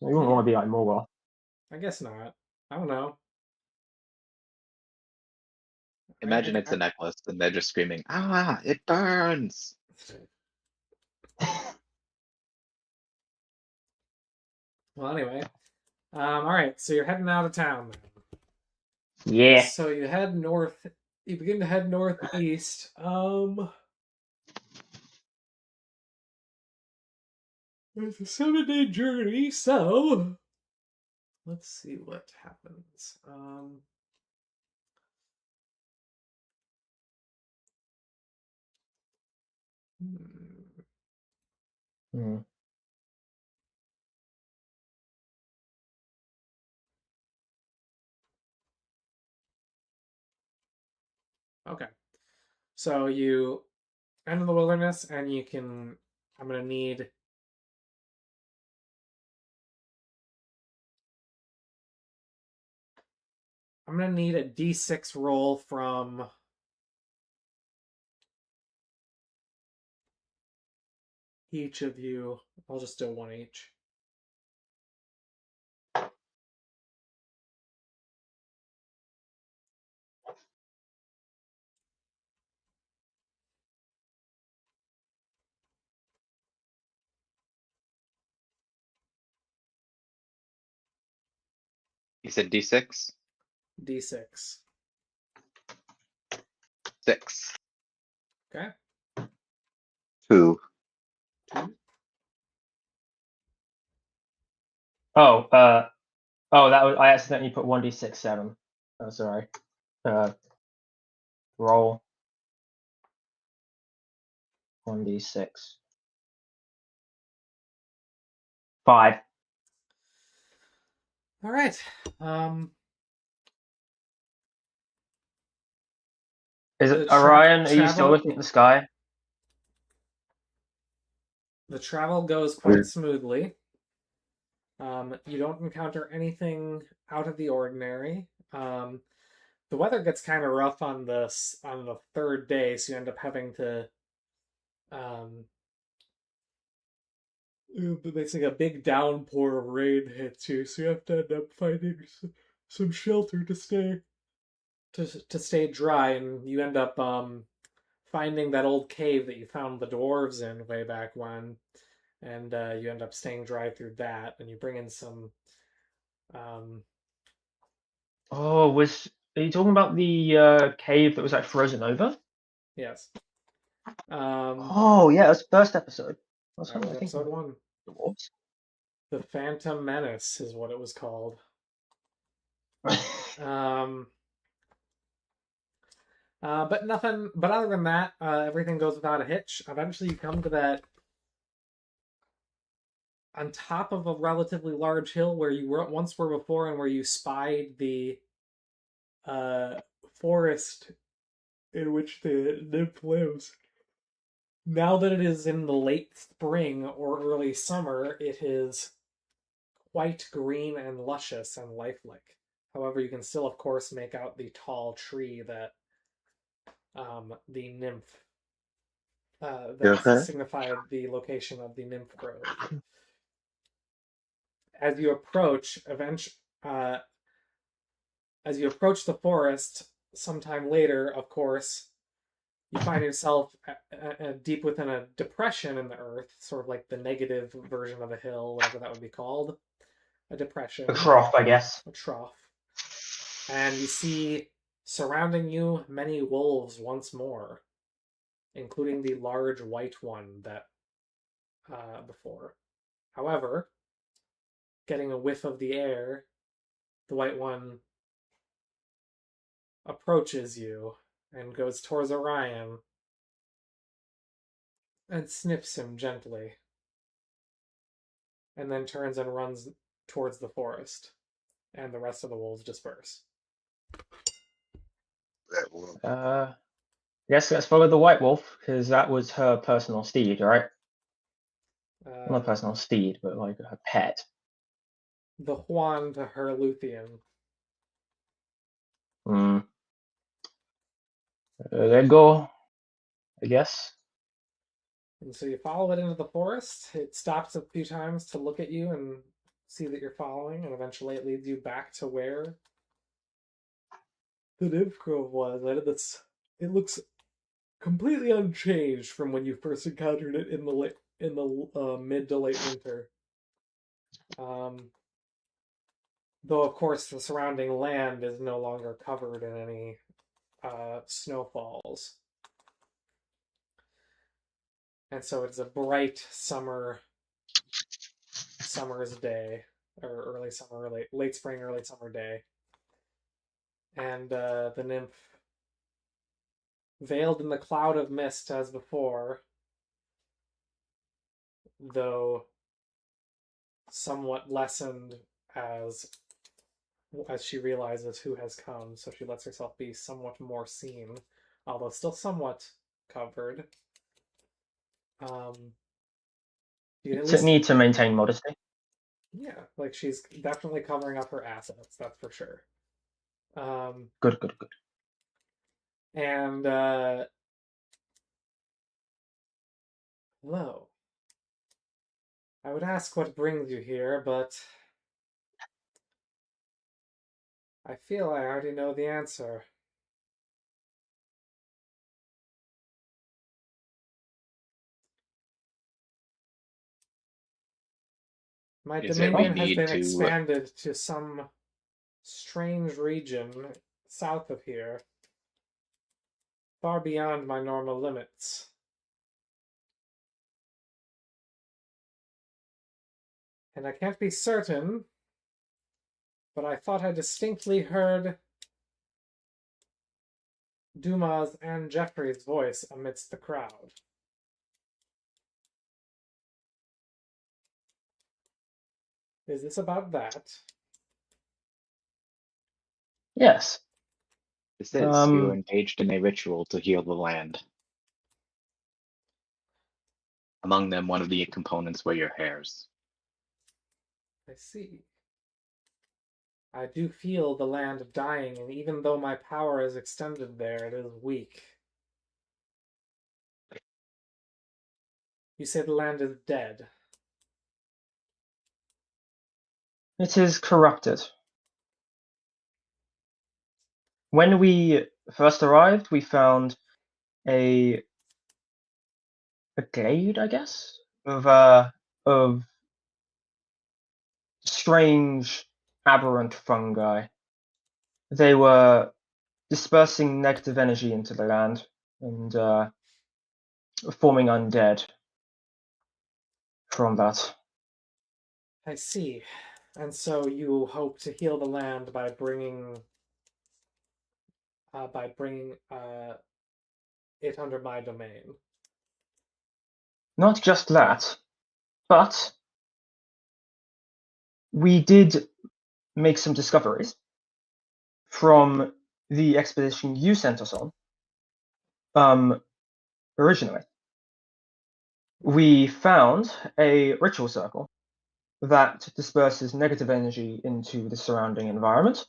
You wouldn't want to be like Morgoth. I guess not. I don't know. Imagine it's a necklace and they're just screaming, "Ah, it burns!" Well, anyway. All right, so you're heading out of town then. Yeah. So you head north. You begin to head northeast. It's a 7-day journey, so let's see what happens. Hmm. Okay. So you enter the wilderness, and you can. I'm gonna need. I'm gonna need a D6 roll from each of you. I'll just do 1 each. You said D6? D6. 6. Okay. 2. 2. Oh, that was I accidentally put 1d6 7. Oh, sorry. Roll 1d6 5. All right. Is The it Orion? Are you still travel- looking at the sky? The travel goes quite smoothly. You don't encounter anything out of the ordinary. The weather gets kind of rough on the 3rd day, so you end up having to. Basically, a big downpour of rain hits you, so you have to end up finding some shelter to stay dry, and you end up finding that old cave that you found the dwarves in way back when, and you end up staying dry through that, and you bring in some. Oh, are you talking about the cave that was like frozen over? Yes. Oh yeah, that's the first episode. That's That was what I think. episode 1. Dwarves. The Phantom Menace is what it was called. But nothing. But other than that, everything goes without a hitch. Eventually, you come to that on top of a relatively large hill where you once were before, and where you spied the forest in which the nymph lives. Now that it is in the late spring or early summer, it is quite green and luscious and lifelike. However, you can still, of course, make out the tall tree that the nymph that signified the location of the nymph grove. As you approach, as you approach the forest, sometime later, of course, you find yourself deep within a depression in the earth, sort of like the negative version of a hill, whatever that would be called. A depression. A trough, I guess. A trough. And you see surrounding you many wolves once more, including the large white one that before. However, getting a whiff of the air, the white one approaches you and goes towards Orion and sniffs him gently, and then turns and runs towards the forest. and the rest of the wolves disperse. That will. Yes, let's follow the white wolf because that was her personal steed, right? Not a personal steed, but like her pet. The Juan to her Luthien. There you go, I guess. And so you follow it into the forest. It stops a few times to look at you and see that you're following, and eventually it leads you back to where the Nymph Grove was. It looks completely unchanged from when you first encountered it in the mid to late winter. Though of course the surrounding land is no longer covered in any snowfalls. And so it's a bright summer's day, or early summer, late spring, early summer day. And the nymph, veiled in the cloud of mist as before, though somewhat lessened as she realizes who has come, so she lets herself be somewhat more seen, although still somewhat covered. You Does it need to maintain modesty? Yeah, like she's definitely covering up her assets, that's for sure. Good. And hello. I would ask what brings you here, but I feel I already know the answer. My Is it we dominion has need been to- expanded to some strange region south of here, far beyond my normal limits. And I can't be certain, but I thought I distinctly heard Dumas and Jeffrey's voice amidst the crowd. Is this about that? Yes. This is you engaged in a ritual to heal the land. Among them, one of the components were your hairs. I see. I do feel the land dying, and even though my power is extended there, it is weak. You say the land is dead. It is corrupted. When we first arrived, we found a glade, I guess, of strange aberrant fungi. They were dispersing negative energy into the land and forming undead from that. I see. And so you hope to heal the land by bringing it under my domain. Not just that, but we did make some discoveries from the expedition you sent us on originally. We found a ritual circle that disperses negative energy into the surrounding environment,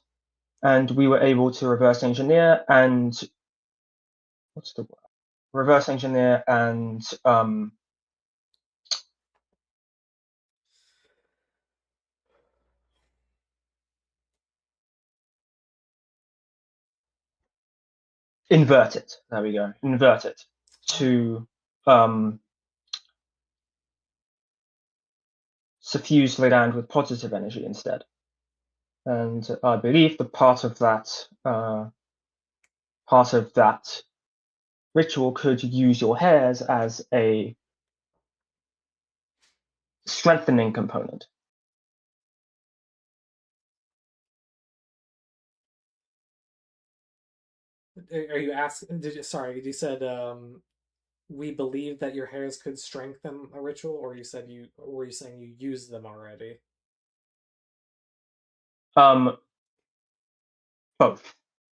and we were able to reverse engineer and invert it. There we go. Invert it to suffuse the land with positive energy instead. And I believe the part of that ritual could use your hairs as a strengthening component. Are you asking? You said we believe that your hairs could strengthen a ritual, or were you saying you used them already? Both,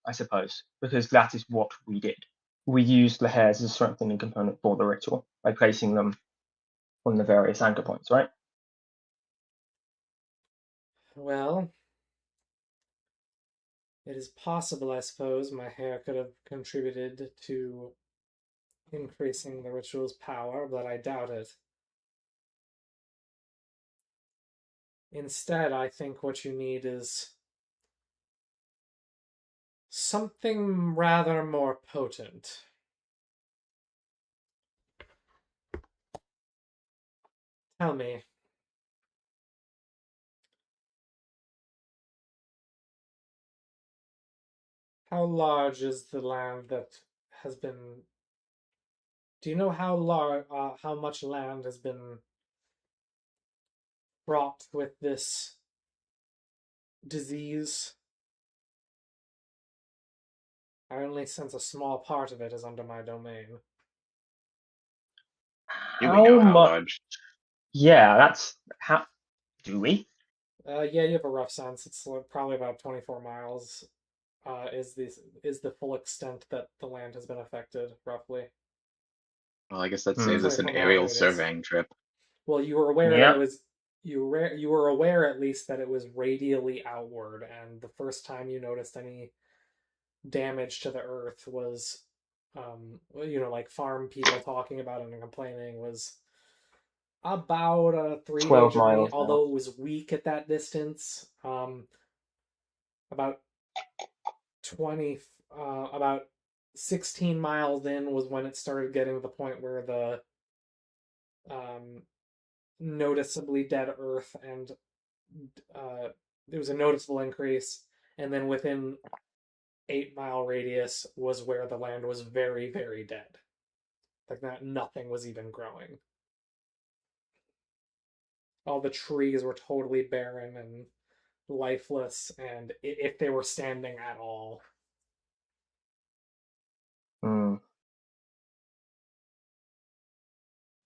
I suppose, because that is what we did. We used the hairs as a strengthening component for the ritual by placing them on the various anchor points, right? Well, it is possible, I suppose, my hair could have contributed to increasing the ritual's power, but I doubt it. Instead, I think what you need is something rather more potent. Tell me, how large is the land that has been... Do you know how much land has been fraught with this disease? I only sense a small part of it is under my domain. Do we know how much? large? Yeah, that's how. Do we? Yeah, you have a rough sense. It's probably about 24 miles. Is the full extent that the land has been affected, roughly. Well, I guess that Hmm. saves us an 24 mile aerial radius. surveying trip. Well, you were aware that Yeah. it was you were aware at least that it was radially outward, and the first time you noticed any damage to the earth was, like farm people talking about it and complaining, was about a 3-day 12 journey, miles now. although it was weak at that distance. About 16 miles in was when it started getting to the point where the noticeably dead earth, and there was a noticeable increase, and then within 8-mile radius was where the land was very, very dead. Like that, nothing was even growing. All the trees were totally barren and lifeless, and if they were standing at all. Hmm.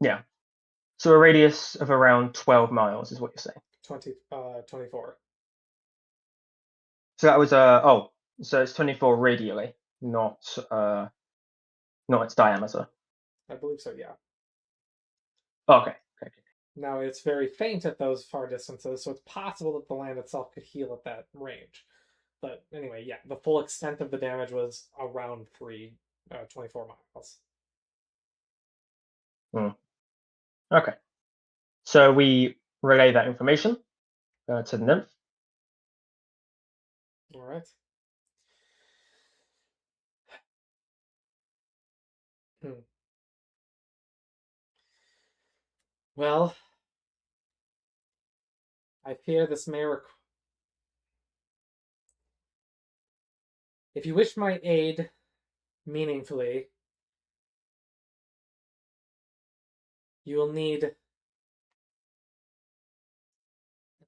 Yeah. So a radius of around 12 miles is what you're saying. 24. So that was so it's 24 radially, not its diameter. I believe so, yeah. Okay. Now, it's very faint at those far distances, so it's possible that the land itself could heal at that range. But anyway, yeah, the full extent of the damage was around 24 miles. Okay. So we relay that information to the nymph. All right. Well, I fear this may If you wish my aid meaningfully, you will need, at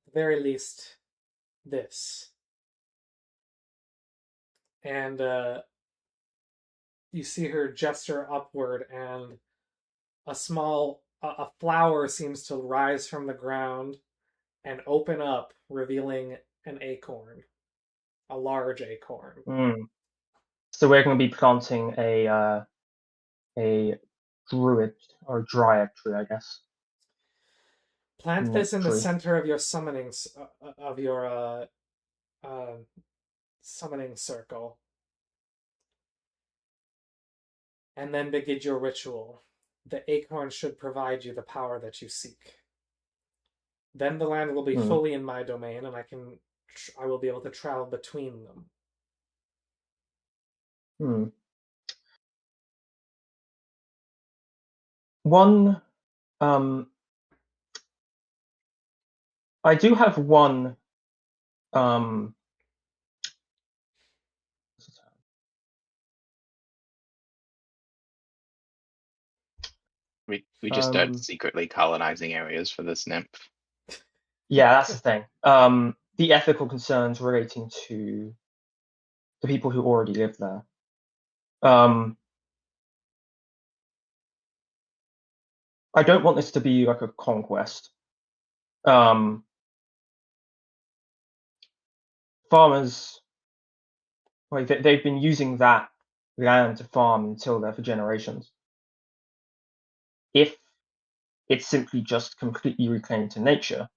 the very least, this. And you see her gesture upward, and a flower seems to rise from the ground and open up, revealing an acorn, a large acorn. So we're going to be planting a druid or dryad tree, I guess. Plant this in the tree. center of your summoning summoning circle, and then begin your ritual. The acorn should provide you the power that you seek. Then the land will be fully in my domain, and I will be able to travel between them. One, I do have one. We just start secretly colonizing areas for this nymph. Yeah, that's the thing. The ethical concerns relating to the people who already live there. I don't want this to be like a conquest. farmers, like they've been using that land to farm until there for generations. If it's simply just completely reclaimed to nature,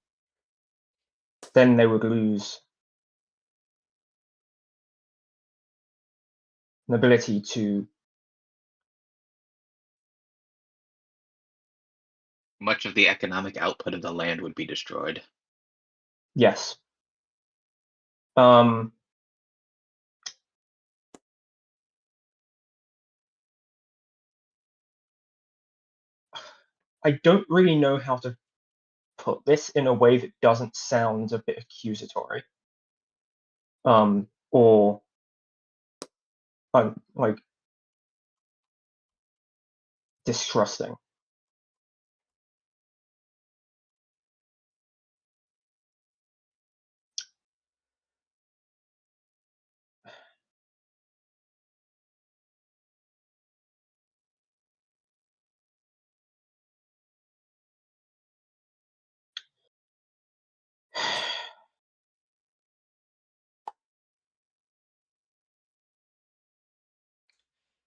then they would lose an ability to. Much of the economic output of the land would be destroyed. Yes. I don't really know how to put this in a way that doesn't sound a bit accusatory. Or like distrusting.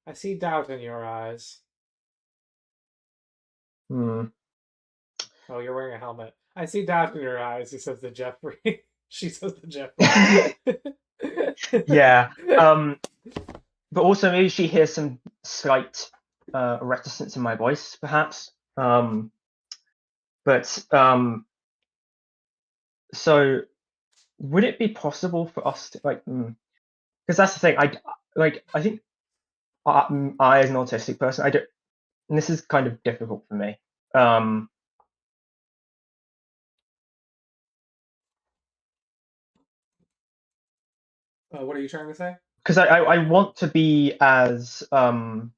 I see doubt in your eyes. Hmm. Oh, you're wearing a helmet. I see doubt in your eyes, he says to Jeffrey. She says to Jeffrey. Yeah. But also maybe she hears some slight reticence in my voice, perhaps. So would it be possible for us to because that's the thing. I think I as an autistic person, I don't. And this is kind of difficult for me. What are you trying to say? Because I want to be as I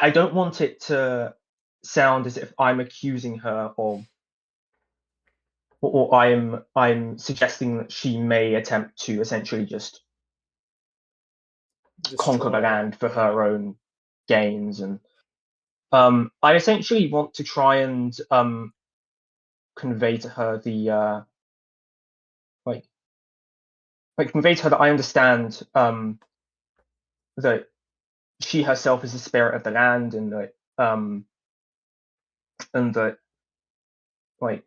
don't want it to sound as if I'm accusing her of, or I'm suggesting that she may attempt to essentially just conquer the Destroy. land for her own gains. And I essentially want to try and convey to her the convey to her that I understand that she herself is the spirit of the land, and that like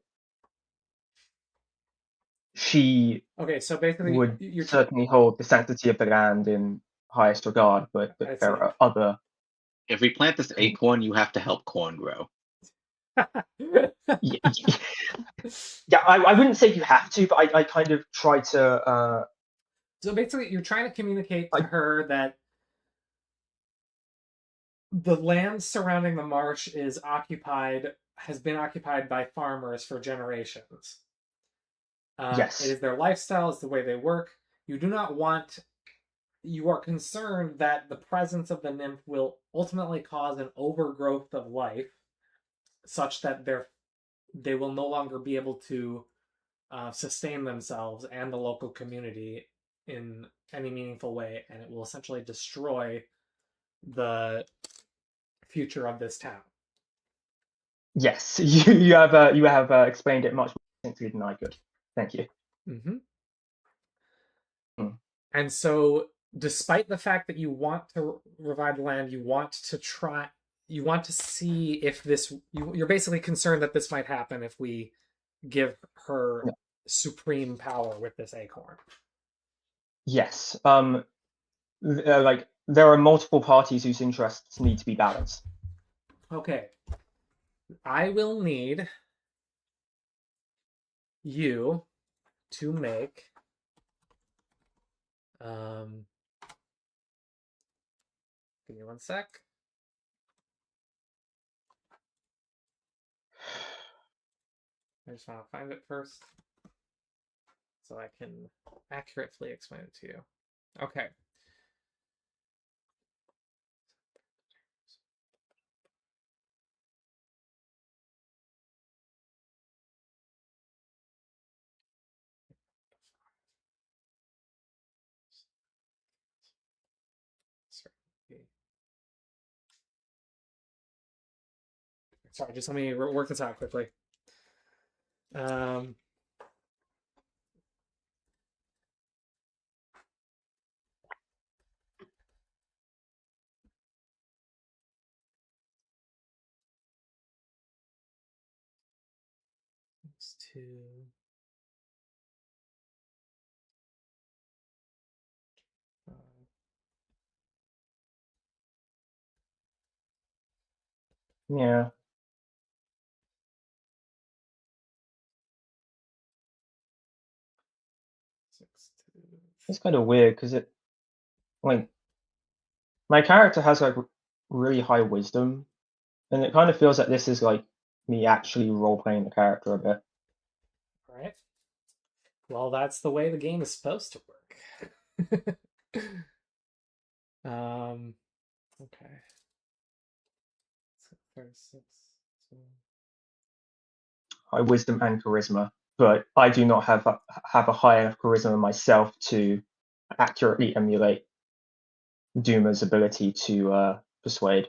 she Okay, so basically, would you're. certainly hold the sanctity of the land in highest regard, but I there see. are other. If we plant this acorn, you have to help corn grow. Yeah, I wouldn't say you have to, but I kind of try to. So basically, you're trying to communicate to her that the land surrounding the marsh has been occupied by farmers for generations. Yes. It is their lifestyle, it's the way they work. You are concerned that the presence of the nymph will ultimately cause an overgrowth of life, such that they will no longer be able to sustain themselves and the local community in any meaningful way, and it will essentially destroy the future of this town. Yes, you have explained it much more succinctly than I could. Thank you. Mm-hmm. Mm. And so, despite the fact that you want to revive the land, you want to see if you're basically concerned that this might happen if we give her Yeah. supreme power with this acorn. Yes. Like there are multiple parties whose interests need to be balanced. Okay. I will need you to make give me one sec. I just want to find it first so I can accurately explain it to you. Okay. Sorry, just let me work this out quickly. 6, 2. Yeah, 6, 2. it's kind of weird because it, like, my character has like really high wisdom, and it kind of feels like this is like me actually role playing the character a bit. All right. Well, that's the way the game is supposed to work. Okay. 36. High wisdom and charisma, but I do not have a high enough charisma myself to accurately emulate Duma's ability to persuade.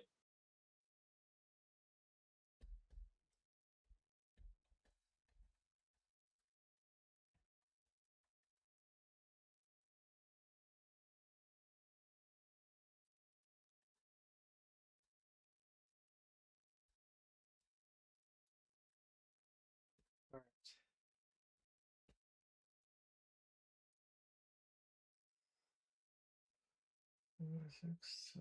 All right. Six,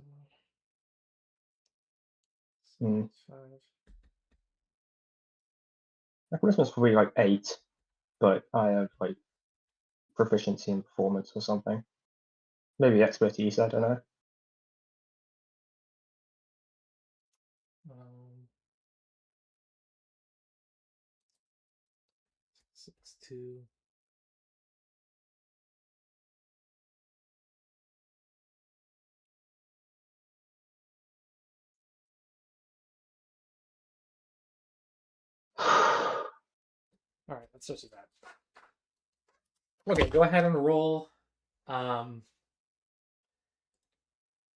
Hmm. 5. My charisma's probably like 8, but I have like proficiency in performance or something. Maybe expertise, I don't know. Um, 6, 2. All right, let's just do that. Okay, go ahead and roll a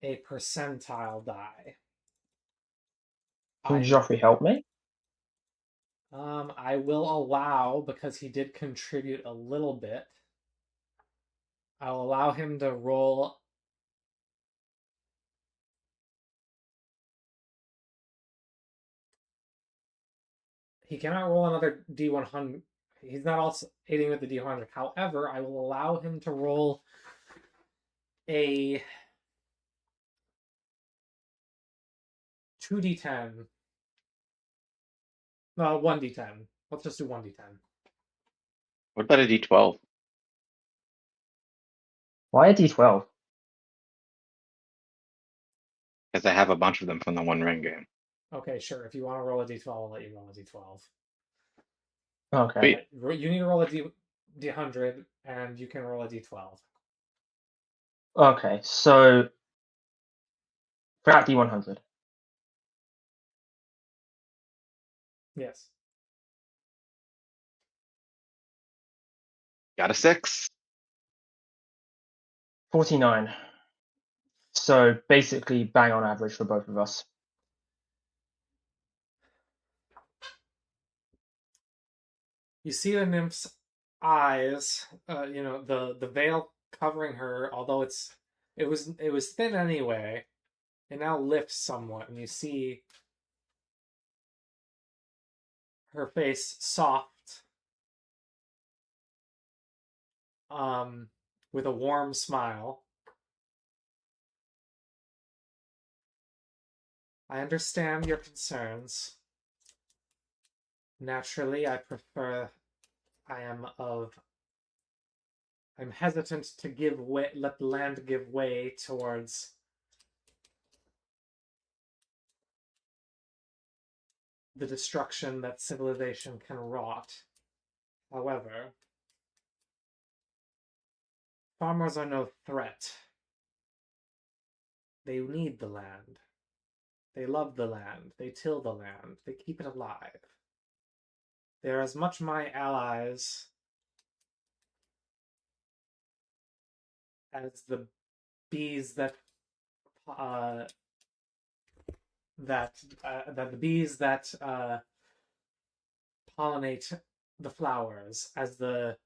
percentile die. Can Joffrey help me? I will allow, because he did contribute a little bit, I'll allow him to roll. He cannot roll another D100. He's not also aiding with the D100. However, I will allow him to roll a 2d10. No, 1d10. Let's just do 1d10. What about a D12? Why a D12? Because I have a bunch of them from the One Ring game. Okay, sure. If you want to roll a d12, I'll let you roll a d12. Okay. Sweet. You need to roll a d100, and you can roll a d12. Okay, so for that D100. Yes. Got a 6. 49. So basically bang on average for both of us. You see the nymph's eyes, the veil covering her, although it was thin anyway, it now lifts somewhat, and you see her face soft, with a warm smile. I understand your concerns. Naturally, I'm hesitant to let the land give way towards the destruction that civilization can wrought. However, farmers are no threat. They need the land. They love the land. They till the land. They keep it alive. They are as much my allies as the bees that pollinate the flowers, as the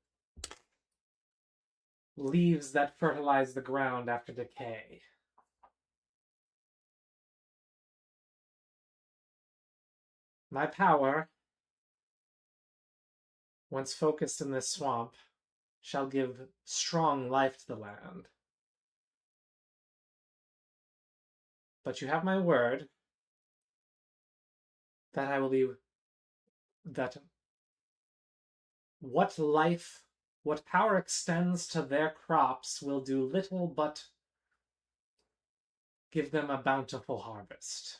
leaves that fertilize the ground after decay. My power once focused in this swamp, shall give strong life to the land. But you have my word that I will be... that what power extends to their crops will do little but give them a bountiful harvest.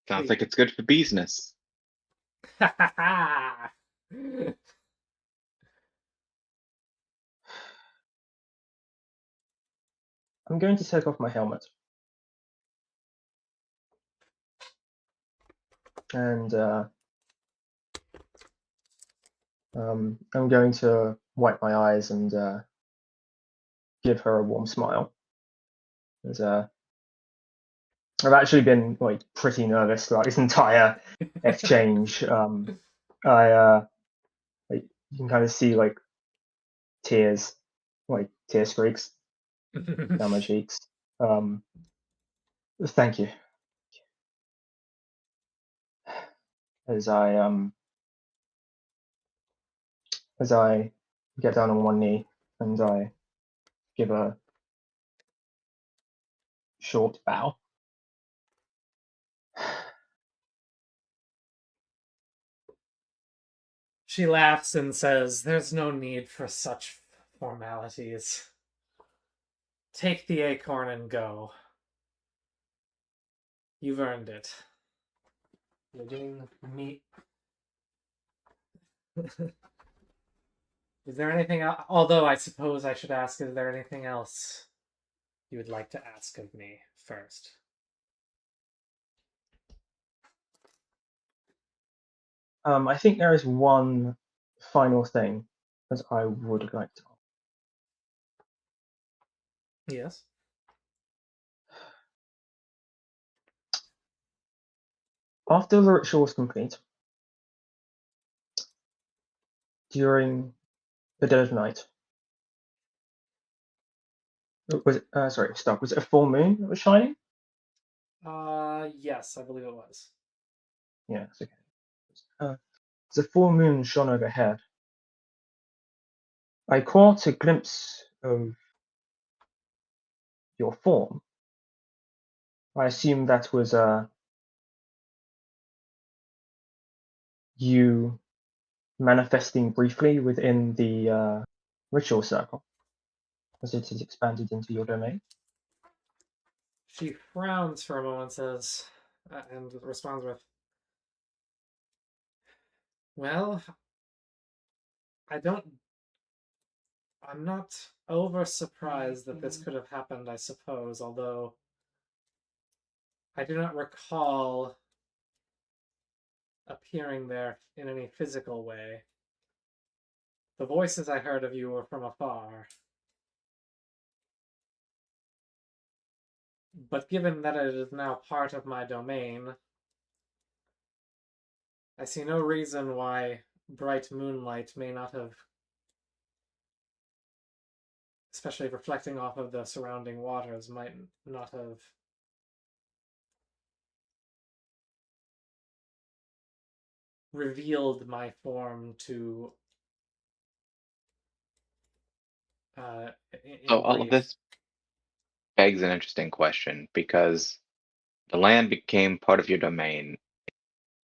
Sounds like it's good for business. Ha ha ha! I'm going to take off my helmet. And I'm going to wipe my eyes and give her a warm smile. As, I've actually been like pretty nervous throughout this entire exchange. Like, you can kind of see like tears, like tear streaks down my cheeks. Thank you. As I get down on one knee and I give a short bow. She laughs and says, "There's no need for such formalities. Take the acorn and go. You've earned it. You're doing meat." Is there anything else? Although I suppose I should ask, is there anything else you would like to ask of me first? I think there is one final thing that I would like to. Yes. After the ritual was complete, during the dead of night, was it, sorry, stop. Was it a full moon that was shining? Yes, I believe it was. Yeah, it's okay. The full moon shone overhead. I caught a glimpse of your form. I assume that was you manifesting briefly within the ritual circle as it has expanded into your domain. She frowns for a moment, says, and responds with, "Well, I'm not over surprised that this could have happened, I suppose, although I do not recall appearing there in any physical way. The voices I heard of you were from afar. But given that it is now part of my domain, I see no reason why bright moonlight may not have, especially reflecting off of the surrounding waters, might not have revealed my form to So in all of brief." this begs an interesting question because the land became part of your domain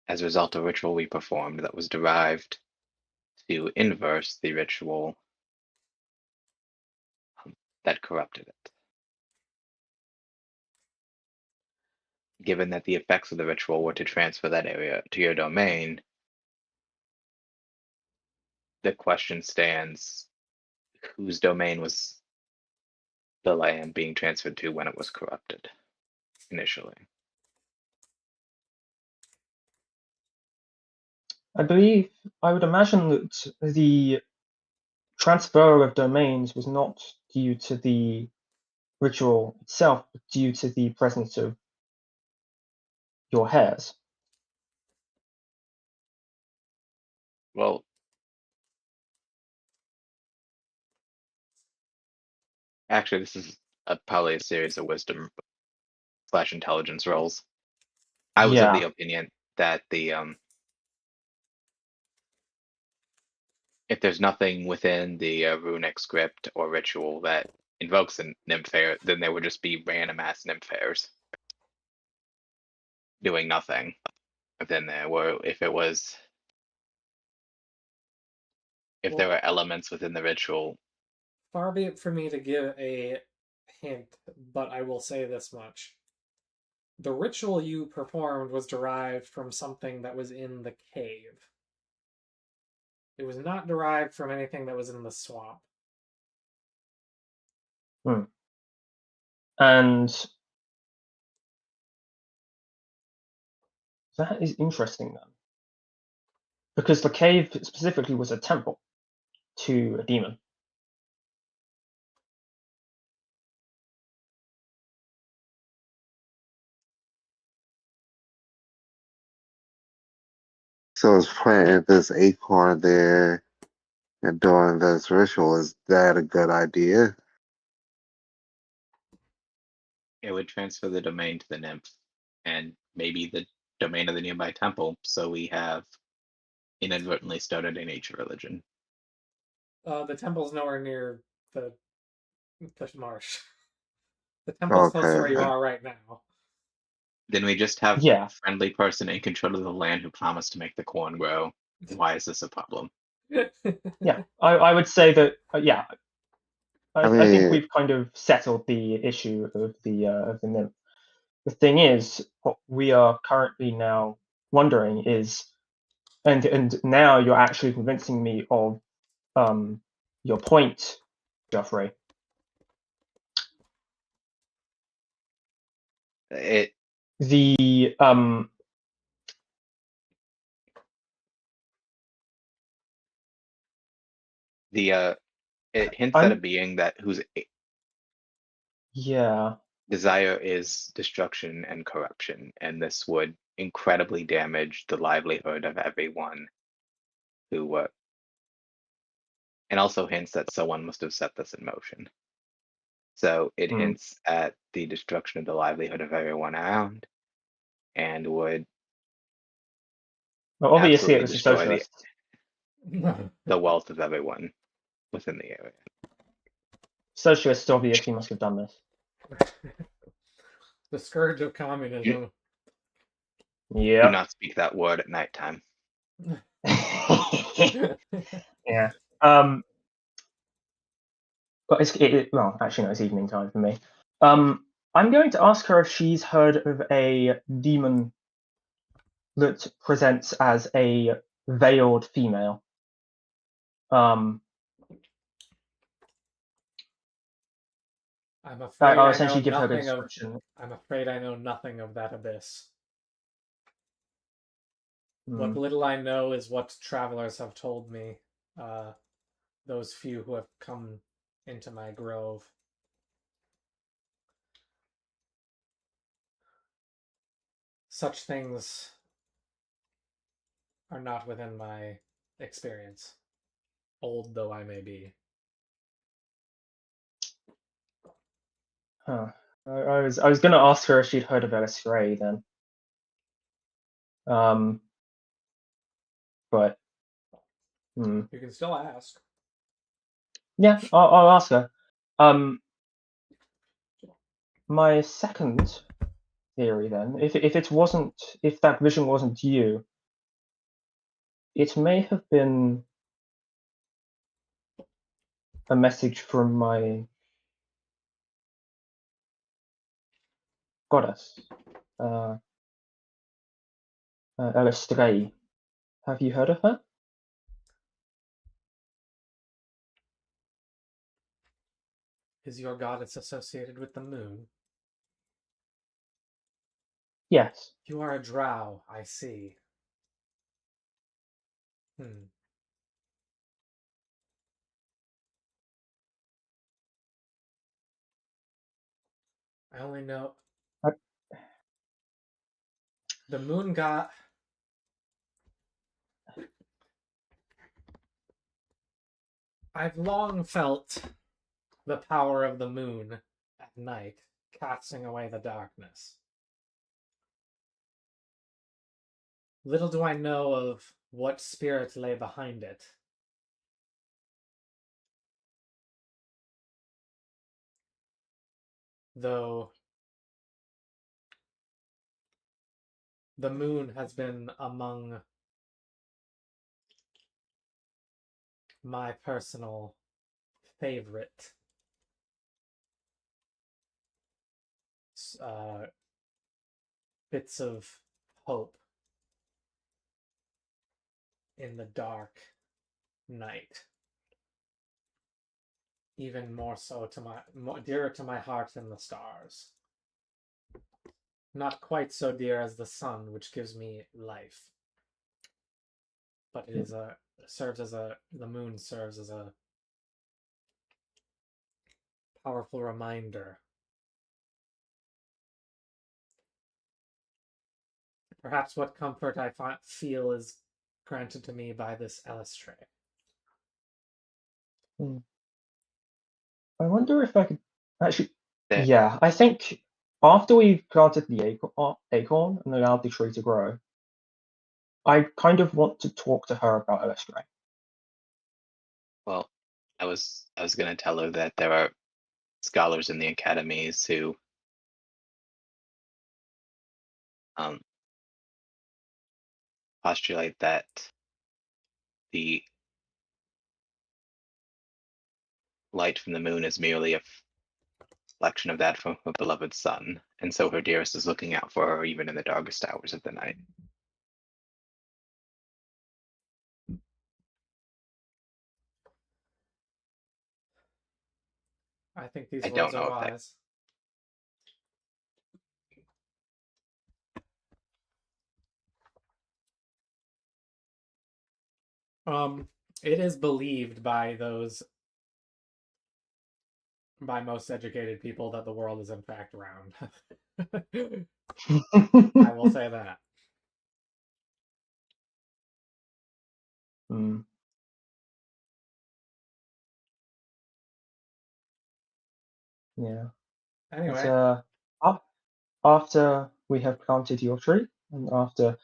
as a result of a ritual we performed that was derived to inverse the ritual that corrupted it. Given that the effects of the ritual were to transfer that area to your domain, the question stands, whose domain was the land being transferred to when it was corrupted initially? I believe, I would imagine that the transfer of domains was not due to the ritual itself, but due to the presence of your hairs. Well, actually, this is probably a series of wisdom/intelligence rolls. I was of Yeah. the opinion that if there's nothing within the runic script or ritual that invokes a nymph fair, then there would just be random ass nymph fairs doing nothing within there. Where if there Well, were elements within the ritual, far be it for me to give a hint, but I will say this much. The ritual you performed was derived from something that was in the cave. It was not derived from anything that was in the swamp. And that is interesting then. Because the cave specifically was a temple to a demon. So it's planting this acorn there and doing this ritual. Is that a good idea? it would transfer the domain to the nymph and maybe the domain of the nearby temple. So we have inadvertently started a nature religion. The temple's nowhere near the marsh. The temple's close to where you Okay. are right now. Then we just have Yeah. a friendly person in control of the land who promised to make the corn grow. Why is this a problem? Yeah. I would say that, yeah. I think mean, we've kind of settled the issue of the nymph. The thing is, what we are currently now wondering is, and now you're actually convincing me of your point, Geoffrey. It The it hints at a being that whose yeah. desire is destruction and corruption, and this would incredibly damage the livelihood of everyone who and also hints that someone must have set this in motion. So it hints at the destruction of the livelihood of everyone around and would Well, obviously, it absolutely was a destroy socialist. the wealth of everyone within the area. Socialists obviously must have done this. The scourge of communism. Do Yeah. not speak that word at nighttime. Yeah. But well, actually, no, it's evening time for me. I'm going to ask her if she's heard of a demon that presents as a veiled female. I'm afraid I'll I know essentially give her the nothing of. description. I'm afraid I know nothing of that abyss. What Hmm. little I know is what travelers have told me. Those few who have come into my grove. Such things are not within my experience, old though I may be. Huh. I was going to ask her if she'd heard of Ellis Ray then. But You can still ask. yeah, I'll ask her. My second theory then, if that vision wasn't you, it may have been a message from my goddess, Ellis Ray. Have you heard of her? Is your goddess associated with the moon? Yes. You are a drow, I see. I only know the moon god. I've long felt the power of the moon at night, casting away the darkness. Little do I know of what spirit lay behind it. Though the moon has been among my personal favorite bits of hope in the dark night. Even more so dearer to my heart than the stars. Not quite so dear as the sun, which gives me life. But it is the moon serves as a powerful reminder. Perhaps what comfort I feel is granted to me by this Elistray. I wonder if I could actually. There. Yeah, I think after we've planted the acorn and allowed the tree to grow, I kind of want to talk to her about Elistray. Well, I was going to tell her that there are scholars in the academies who postulate that the light from the moon is merely a reflection of that from her beloved sun, and so her dearest is looking out for her even in the darkest hours of the night. I think these I words don't know are if that- wise. It is believed by most educated people that the world is in fact round. I will say that. Yeah. Anyway. After we have planted your tree and after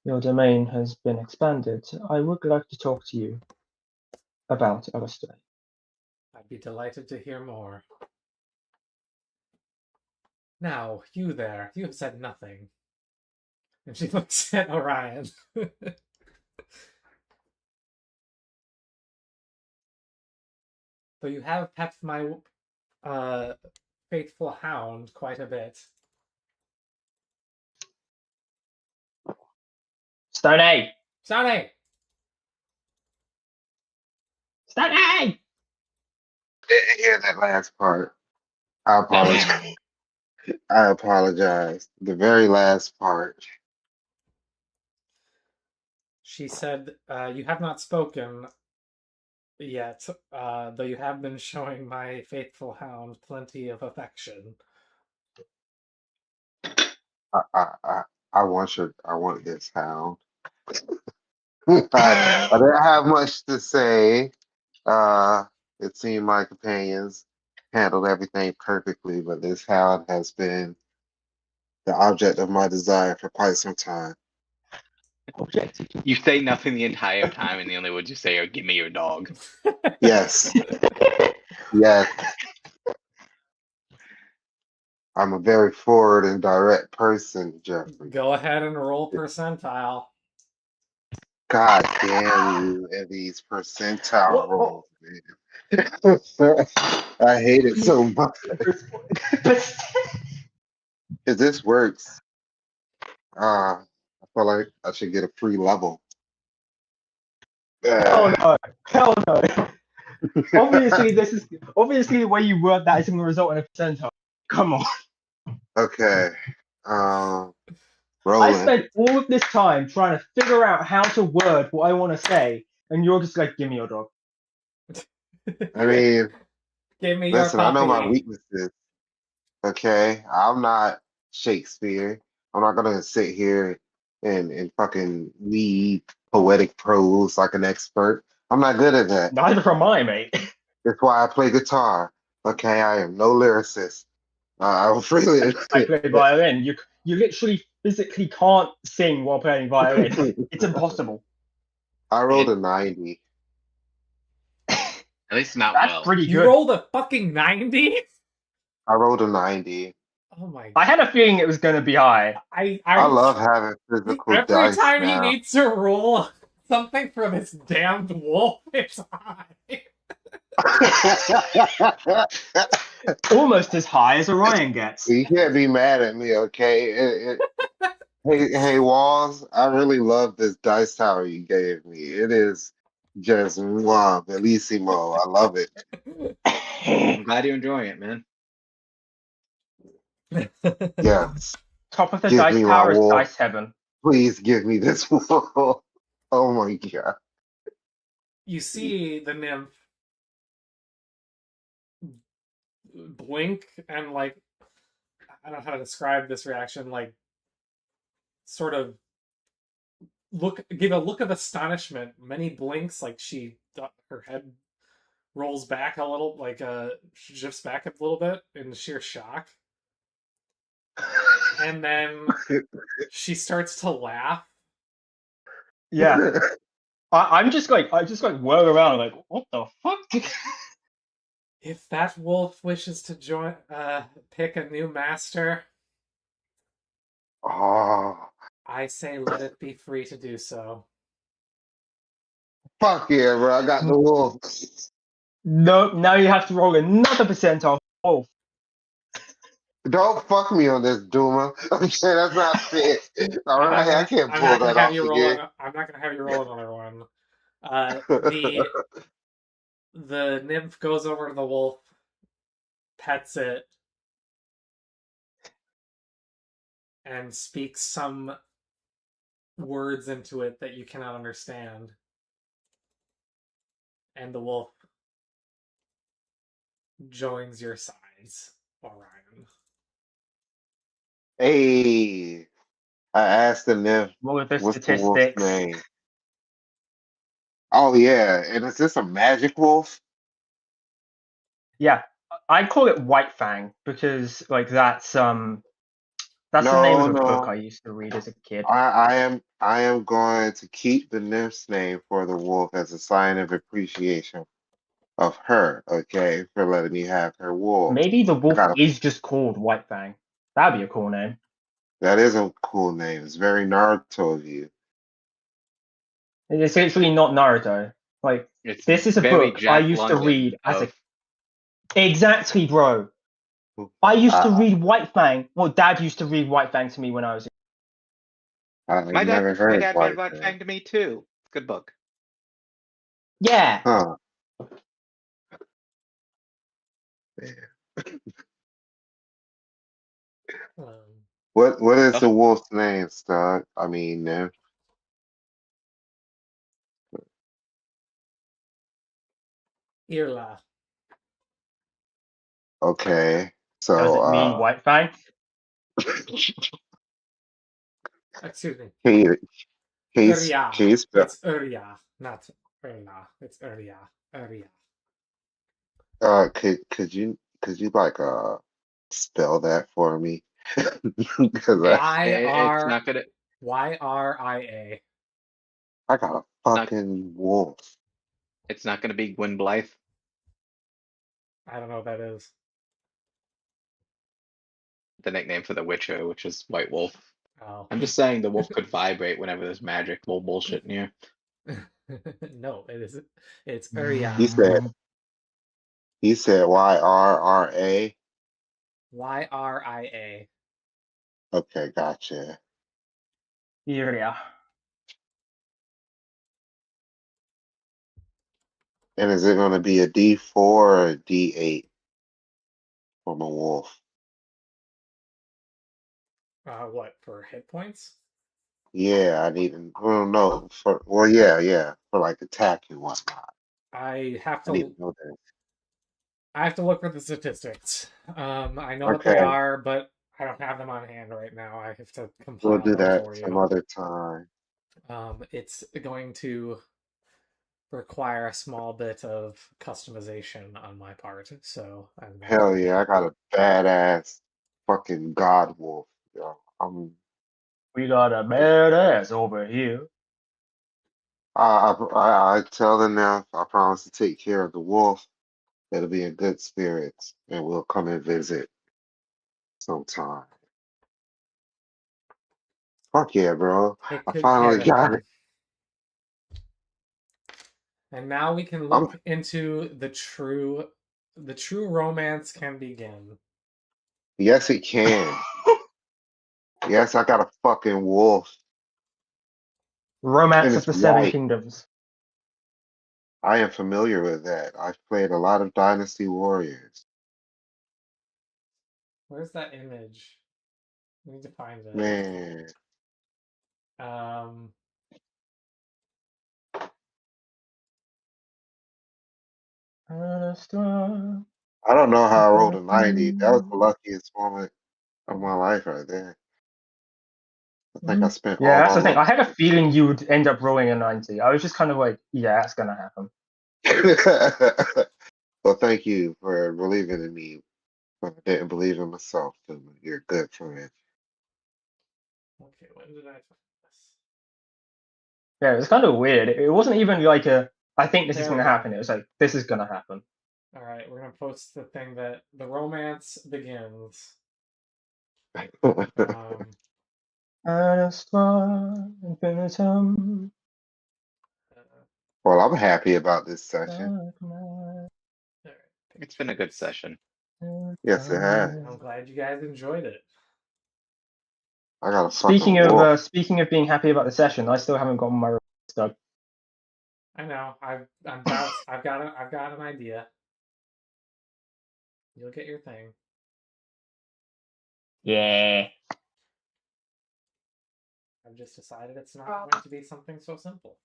your domain has been expanded, I would like to talk to you about Elistray. I'd be delighted to hear more. Now, you there, you have said nothing. And she looks at Orion. Though you have pet my faithful hound quite a bit. Stoney! Stoney! Stoney! Didn't hear that last part. I apologize. I apologize. The very last part. She said, you have not spoken yet, though you have been showing my faithful hound plenty of affection. I want this hound. I didn't have much to say. It seemed my companions handled everything perfectly, but this hound has been the object of my desire for quite some time. You say nothing the entire time, and the only words you say are, "Give me your dog." Yes. Yes. I'm a very forward and direct person, Jeffrey. Go ahead and roll percentile. God damn you and these percentile rolls, man. I hate it so much. If this works, I feel like I should get a free level. Hell no! Hell no! Obviously, the way you word that is going to result in a percentile. Come on. Okay. I Rolling. spent all of this time trying to figure out how to word what I want to say, and you're just like, "Give me your dog." I mean, Give me listen, your I know my puppy. weaknesses. Okay, I'm not Shakespeare. I'm not gonna sit here and fucking read poetic prose like an expert. I'm not good at that. Neither am I, mate. That's why I play guitar. Okay, I am no lyricist. I freely I play violin. You literally physically can't sing while playing violin. It's impossible. I rolled a 90. At least not That's well. pretty You good. rolled a fucking 90? I rolled a 90. Oh my I had a feeling it was going to be high. I love having physical every dice time he now. needs to roll something for this damned wolf, it's high. Almost as high as Orion gets. You can't be mad at me, okay? Hey, Walls, I really love this dice tower you gave me. It is just bellissimo. I love it. I'm glad you're enjoying it, man. Yes. Top of the Give dice me my tower is wolf. Dice Heaven. Please give me this wolf. Oh my god. You see the nymph blink and, like, I don't know how to describe this reaction, like, sort of give a look of astonishment. Many blinks, like her head rolls back a little, like shifts back a little bit in sheer shock, and then she starts to laugh. Yeah. I just whirl around like, what the fuck? If that wolf wishes to join, pick a new master, Oh, I say let it be free to do so. fuck yeah, bro. I got the wolf. No, now you have to roll another percentile. Oh, Don't fuck me on this, Duma. Okay, that's not fair. All right, I can't I'm pull not gonna that have off you roll. again. I'm not gonna have you roll another one. The nymph goes over to the wolf, pets it, and speaks some words into it that you cannot understand. And the wolf joins your sides, Orion. Hey, I asked the nymph, what are the what's the wolf's statistics? name? Oh yeah, and is this a magic wolf? Yeah, I call it White Fang because like that's the name No, of a book no. I used to read as a kid. I am going to keep the nymph's name for the wolf as a sign of appreciation of her, okay, for letting me have her wolf. Maybe the I wolf got a is just called White Fang. That'd be a cool name. that is a cool name. It's very Naruto of you. It's literally not Naruto. Like It's this is a very book I Jack used to London read as a of exactly, bro. I used to I, read White Fang. Well, Dad used to read White Fang to me when I was. I've my never dad. My heard dad read White White Man. Fang to me too. Good book. Yeah. Huh. Um, What is the Oh, wolf's name, Stud? I mean, nymph. Irla. Okay. Does So it mean White Fang? Excuse me. can Urya. you spell It's Urya, not Urla. It's Urya. Urya. could you like spell that for me? Because it's Y-R not gonna. Yria. I got a Not. fucking wolf. It's not gonna be Gwyn Blythe. I don't know what that is. The nickname for the Witcher, which is White Wolf. Oh. I'm just saying the wolf could vibrate whenever there's magic. Bull bullshit in here. No, it isn't. It's He Urya. said YRRA. Yria. Okay, gotcha. Yeah. And is it gonna be a D4 or a D8 from a wolf? What, for hit points? Yeah, I need to, well no, for well yeah, for like attack and whatnot. I have I need to to know that. I have to look for the statistics. I know what they Okay, are, but I don't have them on hand right now. I have to we'll compile do them that for some you. other time. It's going to require a small bit of customization on my part, so I'm going to Hell be yeah, I got a badass fucking god wolf. Yo. We got a badass over here. I tell the nymph I promise to take care of the wolf. It'll be in good spirits, and we'll come and visit sometime. Fuck yeah, bro! Take I good care finally of got them. it. And now we can I'm, look into the true romance can begin. yes, it can. Yes, I got a fucking wolf, and Romance of it's the Seven white. Kingdoms. I am familiar with that. I've played a lot of Dynasty Warriors. Where's that image? We need to find it. Man, Um, I don't know how I rolled a 90. That was the luckiest moment of my life right there. I think I spent Yeah, all that's my the thing. luck. I had a feeling you would end up rolling a 90. I was just kind of like, yeah, that's gonna happen. Well, thank you for believing in me when I didn't believe in myself. You're a good friend. okay, when did I find this? Yeah, it was kind of weird. It wasn't even like I think this is There we gonna go. happen. It was like, this is gonna happen. All right, we're gonna post the thing that the romance begins. Um, Infinitum. Well, I'm happy about this session. all right, It's been a good session. Yes, it has. I'm glad you guys enjoyed it. I got a fucking wolf. Speaking of being happy about the session, I still haven't gotten my stuff. I know. I've got an idea. You'll get your thing. Yeah. I've just decided it's not going to be something so simple.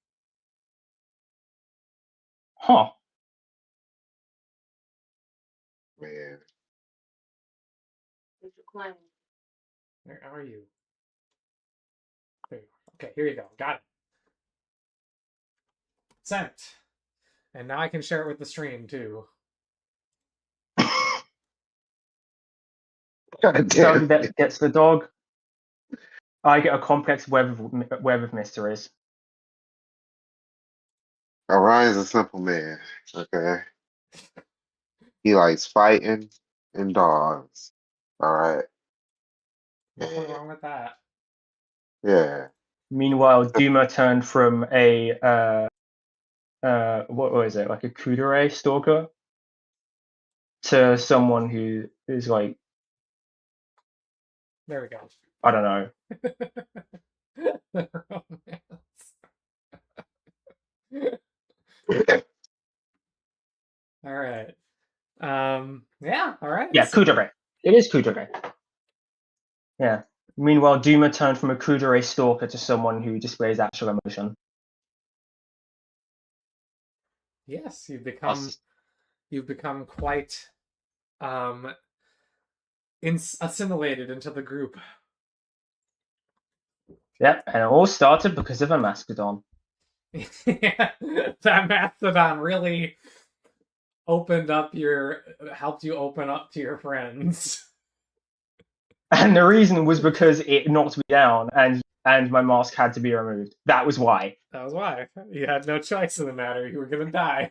Huh. Man. Where are you? There you are. Okay, here you go. Got it. Sent. And now I can share it with the stream too. God Somebody damn. that gets the dog. I get a complex web of mysteries. Orion's a simple man. Okay. He likes fighting and dogs. All right. Nothing wrong with that. Yeah. Meanwhile, Duma turned from a what was it, like a kudere stalker, to someone who is like, There we go. I don't know. The romance. All right. Yeah, all right. Yeah, kudere. It is kudere. Yeah. Meanwhile, Duma turned from a kudere stalker to someone who displays actual emotion. Yes, Also, you've become quite assimilated into the group. Yep, and it all started because of a mastodon. Yeah, that mastodon really helped you open up to your friends. And the reason was because it knocked me down and my mask had to be removed. That was why. That was why. You had no choice in the matter. You were gonna die.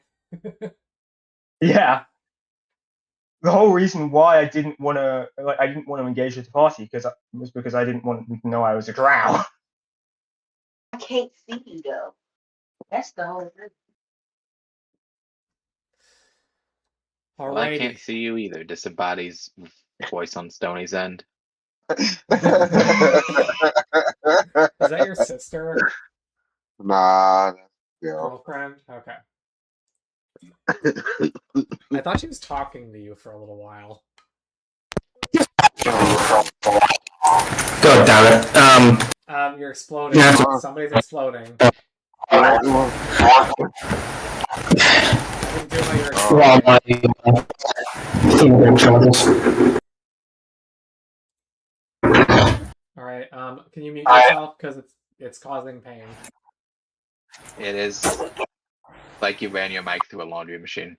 Yeah. The whole reason why I didn't want to engage with the party was because I didn't want them to know I was a drow. I can't see you though. That's the whole thing. well, I Alrighty. can't see you either. Disembodies voice on Stoney's end. Is that your sister? Nah, yeah. Girlfriend? Okay. I thought she was talking to you for a little while. God damn it. You're exploding. Yeah. Somebody's exploding. Well, You can do what you're Well, exploding. my finger charges. Alright, can you mute yourself? Because it's causing pain. It is like you ran your mic through a laundry machine.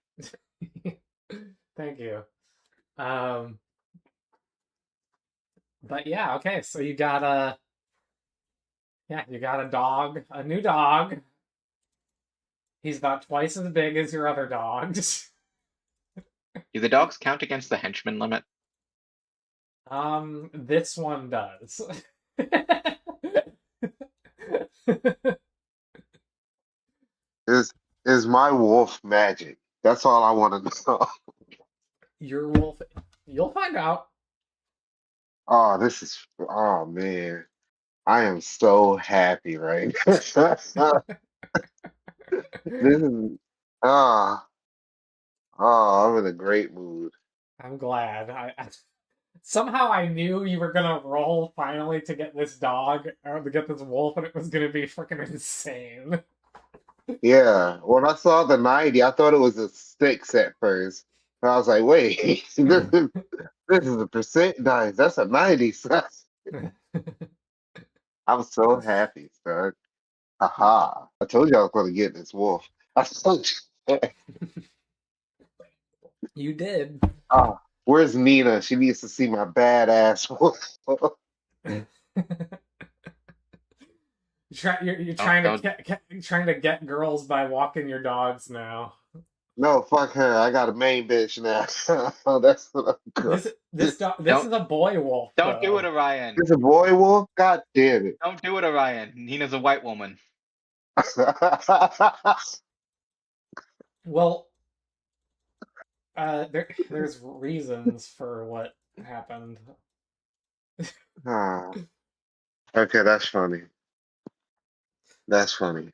Thank you. But yeah, okay, so you got Yeah, you got a dog, a new dog. He's about twice as big as your other dogs. Do the dogs count against the henchman limit? This one does. Is my wolf magic? That's all I want to know. Your wolf, you'll find out. Oh, oh man. I am so happy, right? This is ah I'm in a great mood. I'm glad. Somehow I knew you were gonna roll finally to get this dog or to get this wolf, and it was gonna be freaking insane. Yeah, when I saw the 90, I thought it was a 6 at first. And I was like, wait, this is a percent dice. That's a 90. I'm so happy, son. Aha. I told you I was going to get this wolf. I told you. You did. Ah, where's Nina? She needs to see my badass wolf. You're trying to get girls by walking your dogs now. No, fuck her. I got a main bitch now. That's what I'm good. This is a boy wolf. Don't do though. it, Orion. It's a boy wolf? God damn it. Don't do it, Orion. Nina's a white woman. Well, there's reasons for what happened. Ah. Okay, that's funny. That's funny.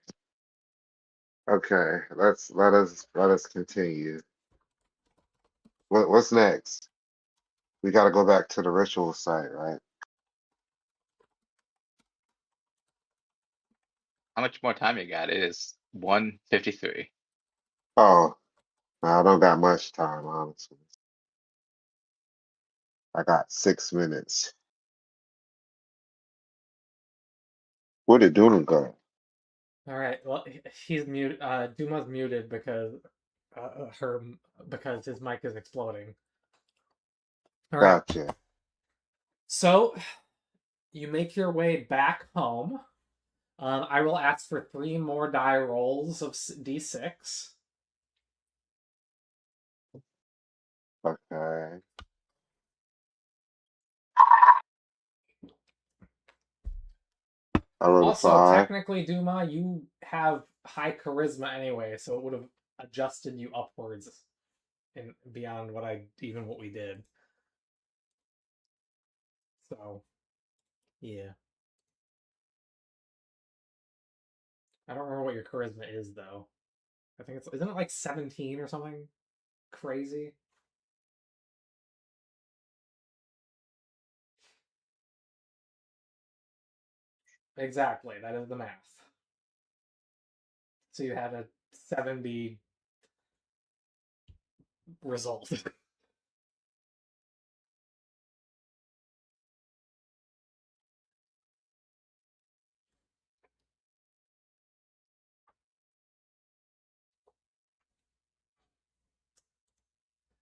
Okay, let us continue. What's next? We got to go back to the ritual site, right? How much more time you got? It is 1:53. Oh, I don't got much time, honestly. I got 6 minutes. Where did Duna go? All right. Well, he's mute. Duma's muted because because his mic is exploding. All right. Gotcha. So you make your way back home. I will ask for 3 more die rolls of d6. Okay. I rolled a Also, 5. technically, Duma, you have high charisma anyway, so it would have adjusted you upwards and beyond what we did. So, yeah. I don't remember what your charisma is though. I think isn't it like 17 or something crazy? Exactly, that is the math. So you had a 70 result.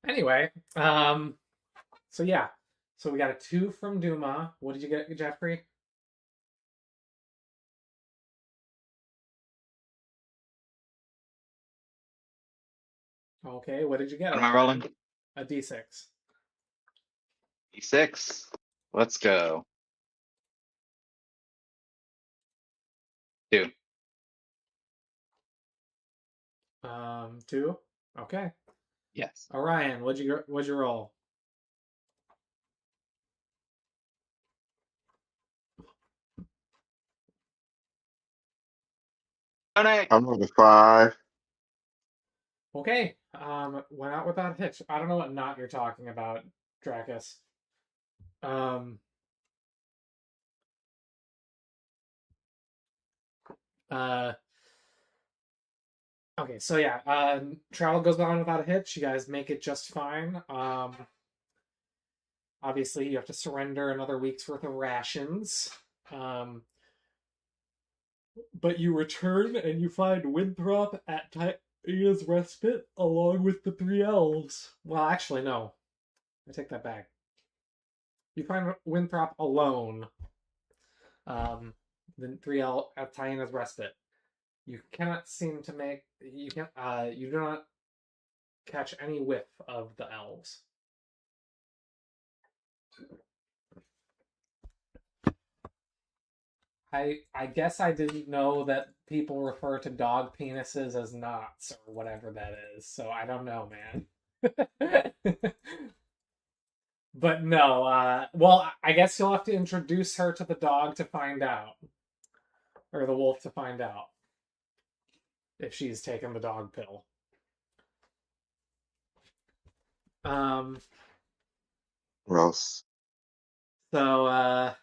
Anyway, so yeah. So we got a 2 from Duma. What did you get, Jeffrey? Okay, what did you get? What am I rolling? A d6. D6. Let's go. 2. 2. Okay. Yes. Orion, what'd you roll? Donate. I'm on the 5. Okay. Went out without a hitch. I don't know what knot you're talking about, Dracus. Okay, so yeah, travel goes on without a hitch. You guys make it just fine. Obviously you have to surrender another week's worth of rations. But you return and you find Winthrop at Tiana's Respite along with the 3 elves. Well, actually, no. I take that back. You find Winthrop alone. the 3L at Tyaina's Respite. You cannot seem to make you can you do not catch any whiff of the elves. I guess I didn't know that people refer to dog penises as knots or whatever that is, so I don't know, man. But no, well, I guess you'll have to introduce her to the dog to find out. Or the wolf to find out. If she's taken the dog pill. Gross. So,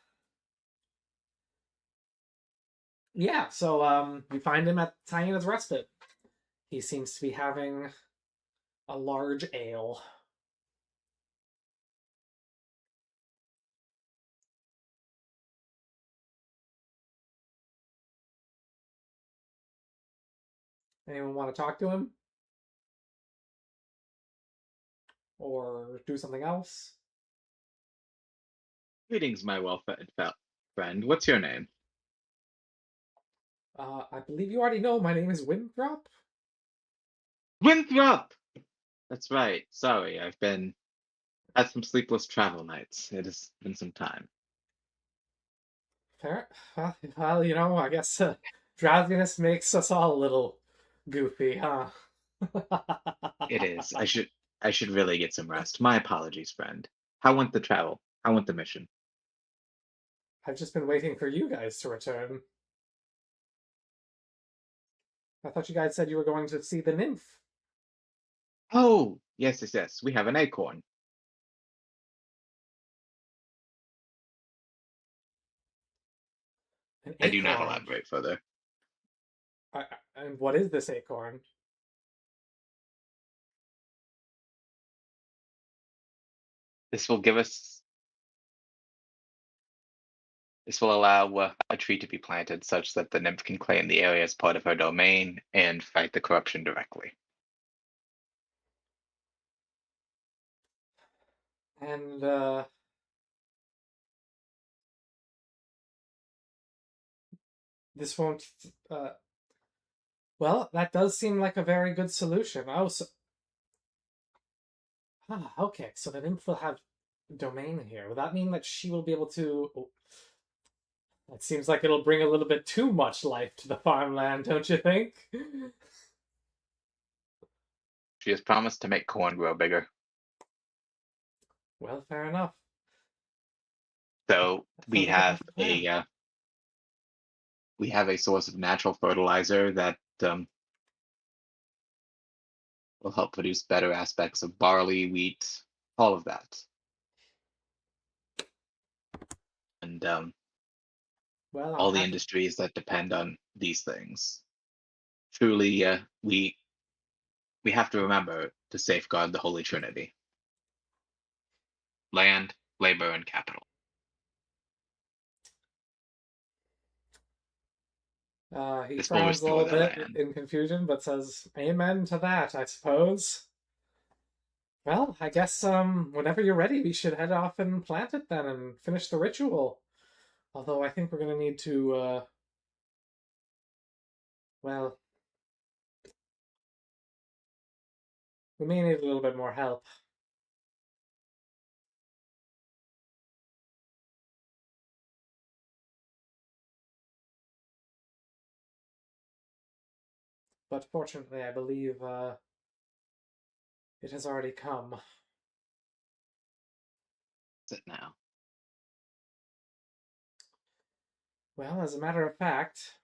yeah, so we find him at Tyaina's Respite. He seems to be having a large ale. Anyone want to talk to him? Or do something else? Greetings, my well-fed friend. What's your name? I believe you already know my name is Winthrop. Winthrop! That's right. Sorry, I've had some sleepless travel nights. It has been some time. Fair. Well, you know, I guess drowsiness makes us all a little goofy, huh? It is. I should really get some rest. My apologies, friend. How went the travel? How went the mission? I've just been waiting for you guys to return. I thought you guys said you were going to see the nymph. Oh, yes, yes, yes. We have an acorn. An I do not acorn. elaborate further. And what is this acorn? This will give us. This will allow a tree to be planted such that the nymph can claim the area as part of her domain and fight the corruption directly. And this won't. Well, that does seem like a very good solution. Oh, so. Okay. So the nymph will have domain here. Will that mean that she will be able to? Oh, that seems like it'll bring a little bit too much life to the farmland, don't you think? She has promised to make corn grow bigger. Well, fair enough. So That we sounds like a have good plan. a source of natural fertilizer that will help produce better aspects of barley, wheat, all of that. And Well, I'm all the happy. industries that depend on these things. Truly, we have to remember to safeguard the Holy Trinity: land, labor, and capital. He This will frowns a restore little the bit land. in confusion, but says, "Amen to that, I suppose." Well, I guess whenever you're ready, we should head off and plant it then and finish the ritual. Although I think we're gonna need to well, we may need a little bit more help. But fortunately, I believe it has already come. That's it now. Well, as a matter of fact,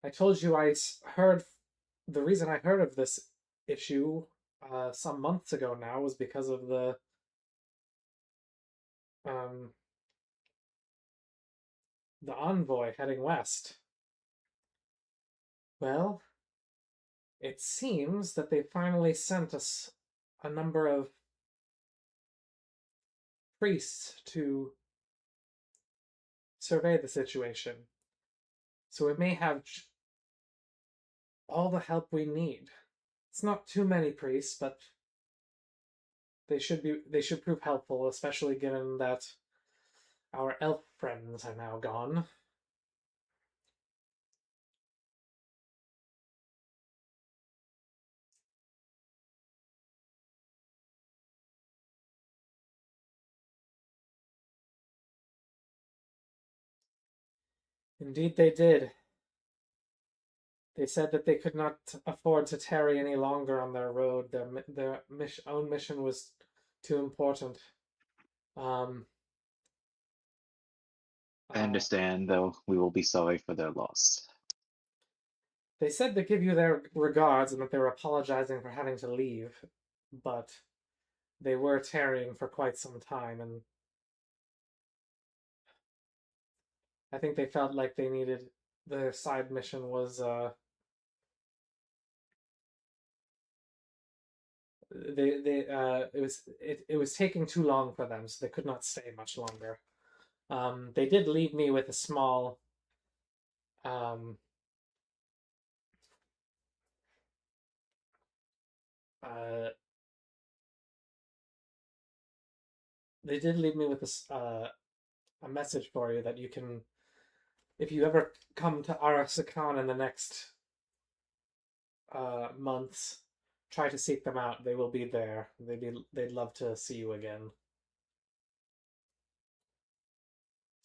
I told you heard the reason I heard of this issue some months ago now was because of um, the envoy heading west. Well, it seems that they finally sent us a number of priests to survey the situation. So we may have all the help we need. It's not too many priests, but they should prove helpful, especially given that Our elf friends are now gone. Indeed, they did. They said that they could not afford to tarry any longer on their road. Their own mission was too important. I understand, though we will be sorry for their loss. They said to give you their regards and that they were apologizing for having to leave, but they were tarrying for quite some time, and I think they felt like they needed their side mission was it was taking too long for them, so they could not stay much longer. They did leave me with a small they did leave me with a message for you that you can, if you ever come to Arasakan in the next months, try to seek them out. They will be there. They'd love to see you again.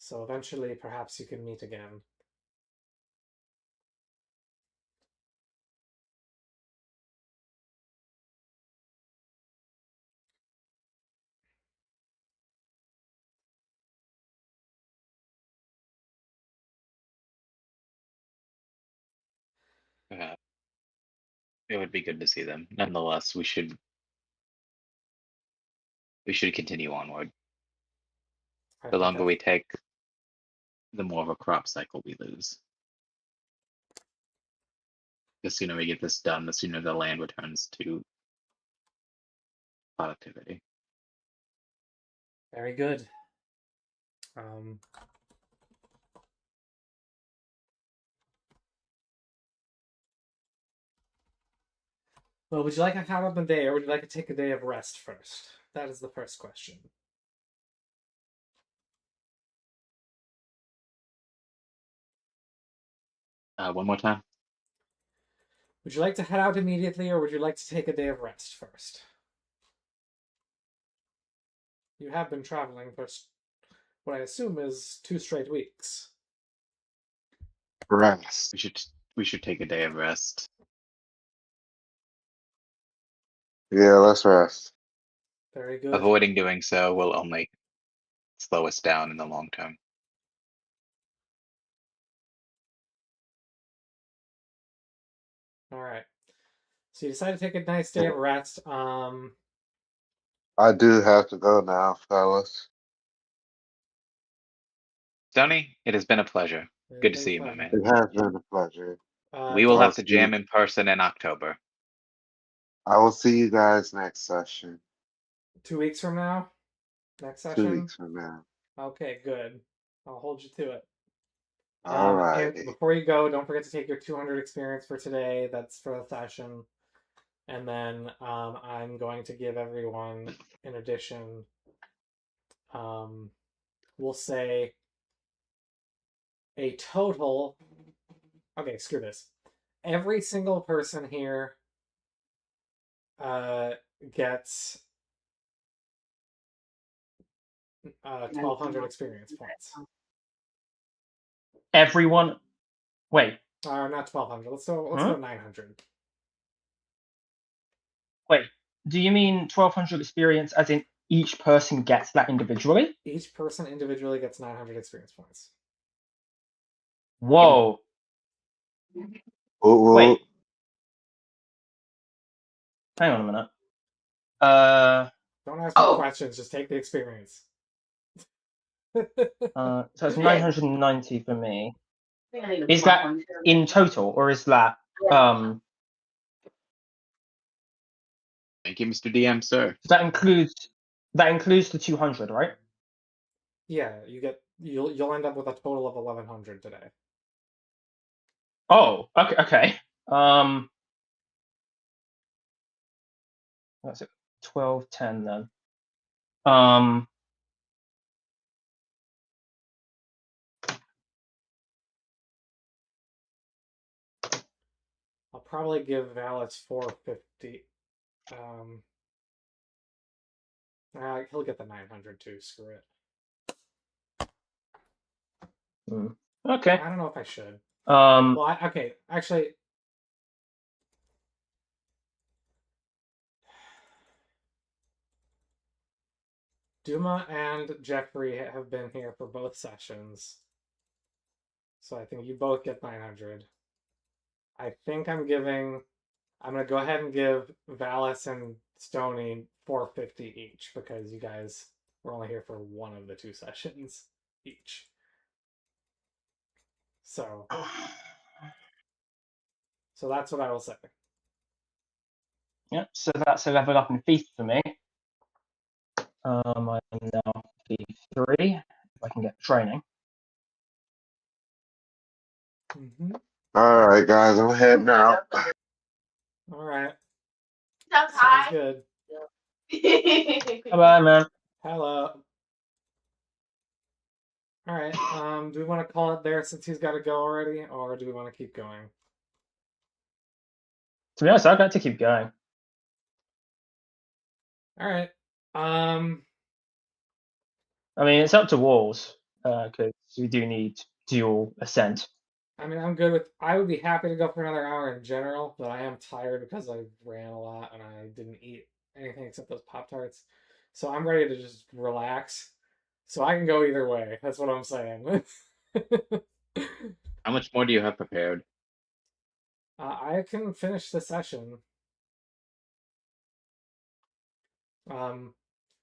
So eventually, perhaps you can meet again. It would be good to see them. Nonetheless, we should continue onward. I The think longer that's we take, the more of a crop cycle we lose. The sooner we get this done, the sooner the land returns to productivity. very good. Well, would you like a count of the day, or would you like to take a day of rest first? That is the first question. One more time. Would you like to head out immediately, or would you like to take a day of rest first? You have been traveling for what I assume is 2 straight weeks. Rest. We should take a day of rest. Yeah, let's rest. Very good. Avoiding doing so will only slow us down in the long term. All right. So you decide to take a nice day of rest. I do have to go now, fellas. Stoney, it has been a pleasure. Good to see you, my man. It has been a pleasure. We will I'll have to see jam you. in person in October. I will see you guys next session. 2 weeks from now? Next 2 session? weeks from now. Okay, good. I'll hold you to it. All right. And before you go, don't forget to take your 200 experience for today. That's for the session. And then I'm going to give everyone, in addition, we'll say a total. Okay, screw this. Every single person here gets 1,200 experience points. Everyone, wait, Not 1,200. Let's go 900. wait. Do you mean 1,200 experience as in each person gets that individually? Each person individually gets 900 experience points. Whoa. Ooh, Wait. Hang on a minute. Don't ask me questions. Just take the experience. So it's 990 for me. Is that in total, or is that Thank you, Mr. DM, sir. that includes the 200, right? Yeah, you'll end up with a total of 1,100 today. Oh, okay. That's it. 12, 10 then. probably give Valis 450. He'll get the 900 too. Screw it. Okay. I don't know if I should. Um. Well, okay. Actually, Duma and Jeffrey have been here for both sessions, so I think you both get 900. I think I'm gonna go ahead and give Valis and Stony 450 each because you guys were only here for one of the two sessions each. So that's what I will say. Yep. So that's a level up in feast for me. I'm now V3. If I can get training. All right, guys, I'm heading out. All right. Sounds Sounds high. good. Bye, man. Hello. All right. Do we want to call it there since he's got to go already, or do we want to keep going? To be honest, I'd like to keep going. All right. I mean, it's up to Walls because we do need dual ascent. I mean, I'm good with. I would be happy to go for another hour in general, but I am tired because I ran a lot and I didn't eat anything except those Pop-Tarts. So I'm ready to just relax. So I can go either way. That's what I'm saying. How much more do you have prepared? I can finish the session.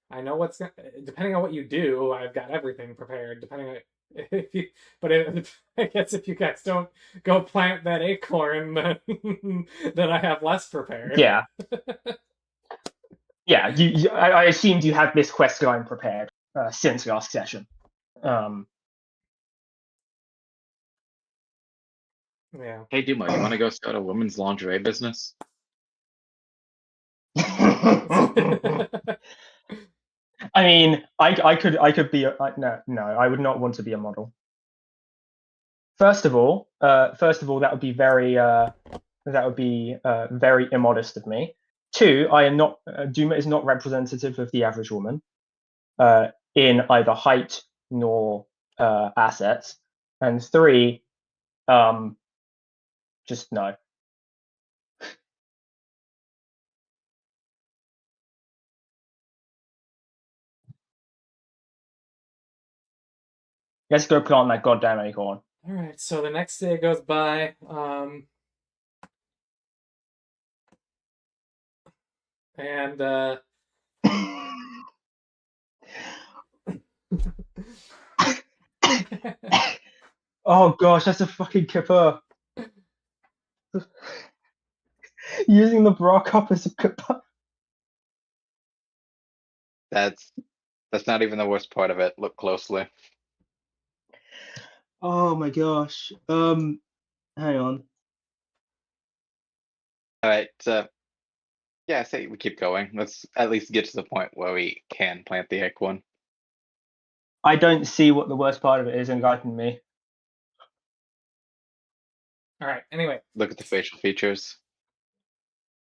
I know what's depending on what you do. I've got everything prepared. Depending on if you, but I guess if you guys don't go plant that acorn, then I have less prepared. Yeah. Yeah. I assumed you had this quest line prepared since last session. Yeah. Hey, Duma, you want to go start a women's lingerie business? I mean, I could be no, I would not want to be a model. First of all, that would be very very immodest of me. Two, I am not Duma is not representative of the average woman in either height nor assets. And three, just no. Let's go plant that goddamn acorn. All right. So the next day goes by. And oh gosh, that's a fucking kipper. Using the bra cup as a kipper. That's not even the worst part of it. Look closely. Oh my gosh. Hang on. All right. Yeah, I say we keep going. Let's at least get to the point where we can plant the acorn. I don't see what the worst part of it is, enlighten me. all right. Anyway. Look at the facial features.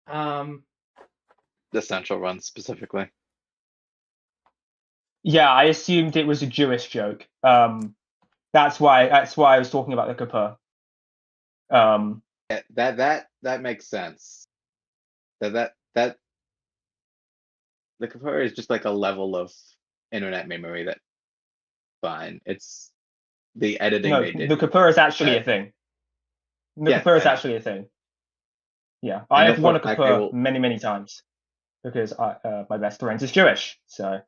Um. The central run specifically. Yeah, I assumed it was a Jewish joke. That's why I was talking about the kappa. Yeah, that makes sense. That the Kapur is just like a level of internet memory that fine. It's the editing No, they did. the kappa is actually a thing. The Yeah, kappa is I know. actually a thing. Yeah, I I know have for won a a fact they kappa will- many times because my best friend is Jewish. So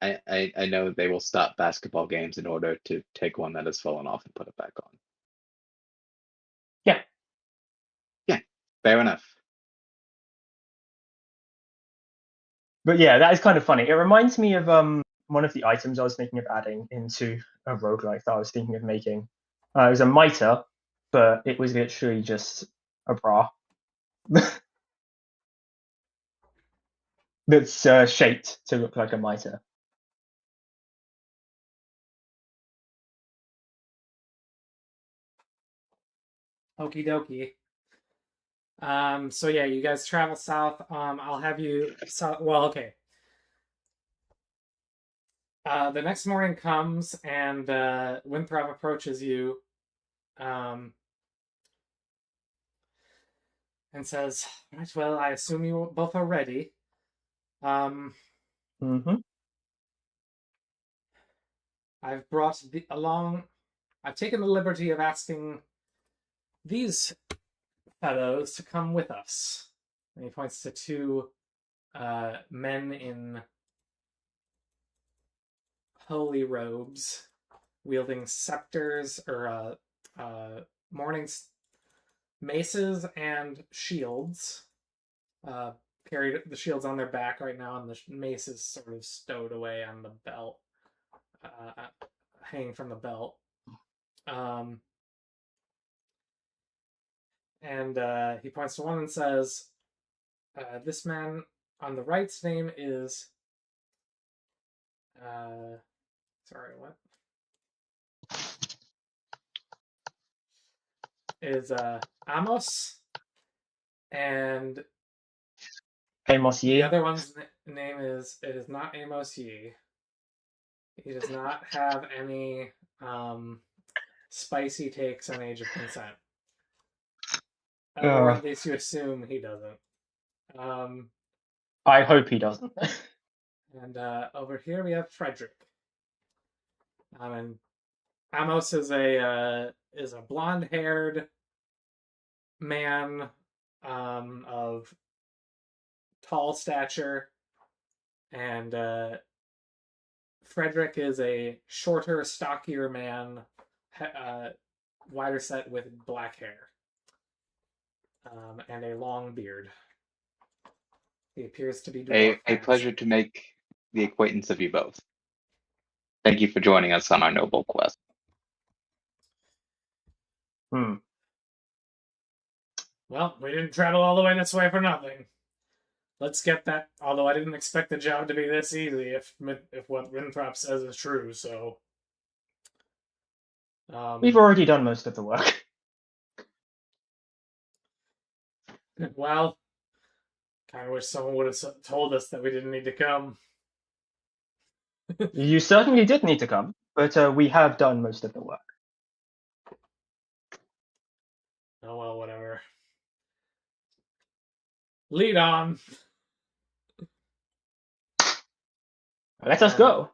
I know they will stop basketball games in order to take one that has fallen off and put it back on. yeah. Yeah, fair enough. But yeah, that is kind of funny. It reminds me of one of the items I was thinking of adding into a roguelike that I was thinking of making. It was a mitre, but it was literally just a bra that's shaped to look like a mitre. Okie dokie. So yeah, you guys travel south. I'll have you south. Well, okay. The next morning comes and Winthrop approaches you, and says, "Right, well, I assume you both are ready. Mm-hmm. I've brought along. I've taken the liberty of asking these fellows to come with us." And he points to two men in holy robes, wielding scepters or morning maces and shields. Carried the shields on their back right now, and the maces sort of stowed away on the belt, hanging from the belt. And he points to one and says, "This man on the right's name is sorry, what is Amos, and Amos the Yee. other one's name is not Amos Yee. He does not have any spicy takes on Age of Consent, or at least you assume he doesn't. I hope he doesn't. And over here we have Frederick. And Amos is a blonde-haired man of tall stature, and Frederick is a shorter, stockier man, wider set with black hair, and a long beard. He appears to be dwarf. A pleasure to make the acquaintance of you both. Thank you for joining us on our noble quest. Well, we didn't travel all the way this way for nothing. Let's get that. Although I didn't expect the job to be this easy, if what Winthrop says is true. So, We've already done most of the work. Well, kind of wish someone would have told us that we didn't need to come. You certainly did need to come, but we have done most of the work. Oh well, whatever. Lead on. Let us go.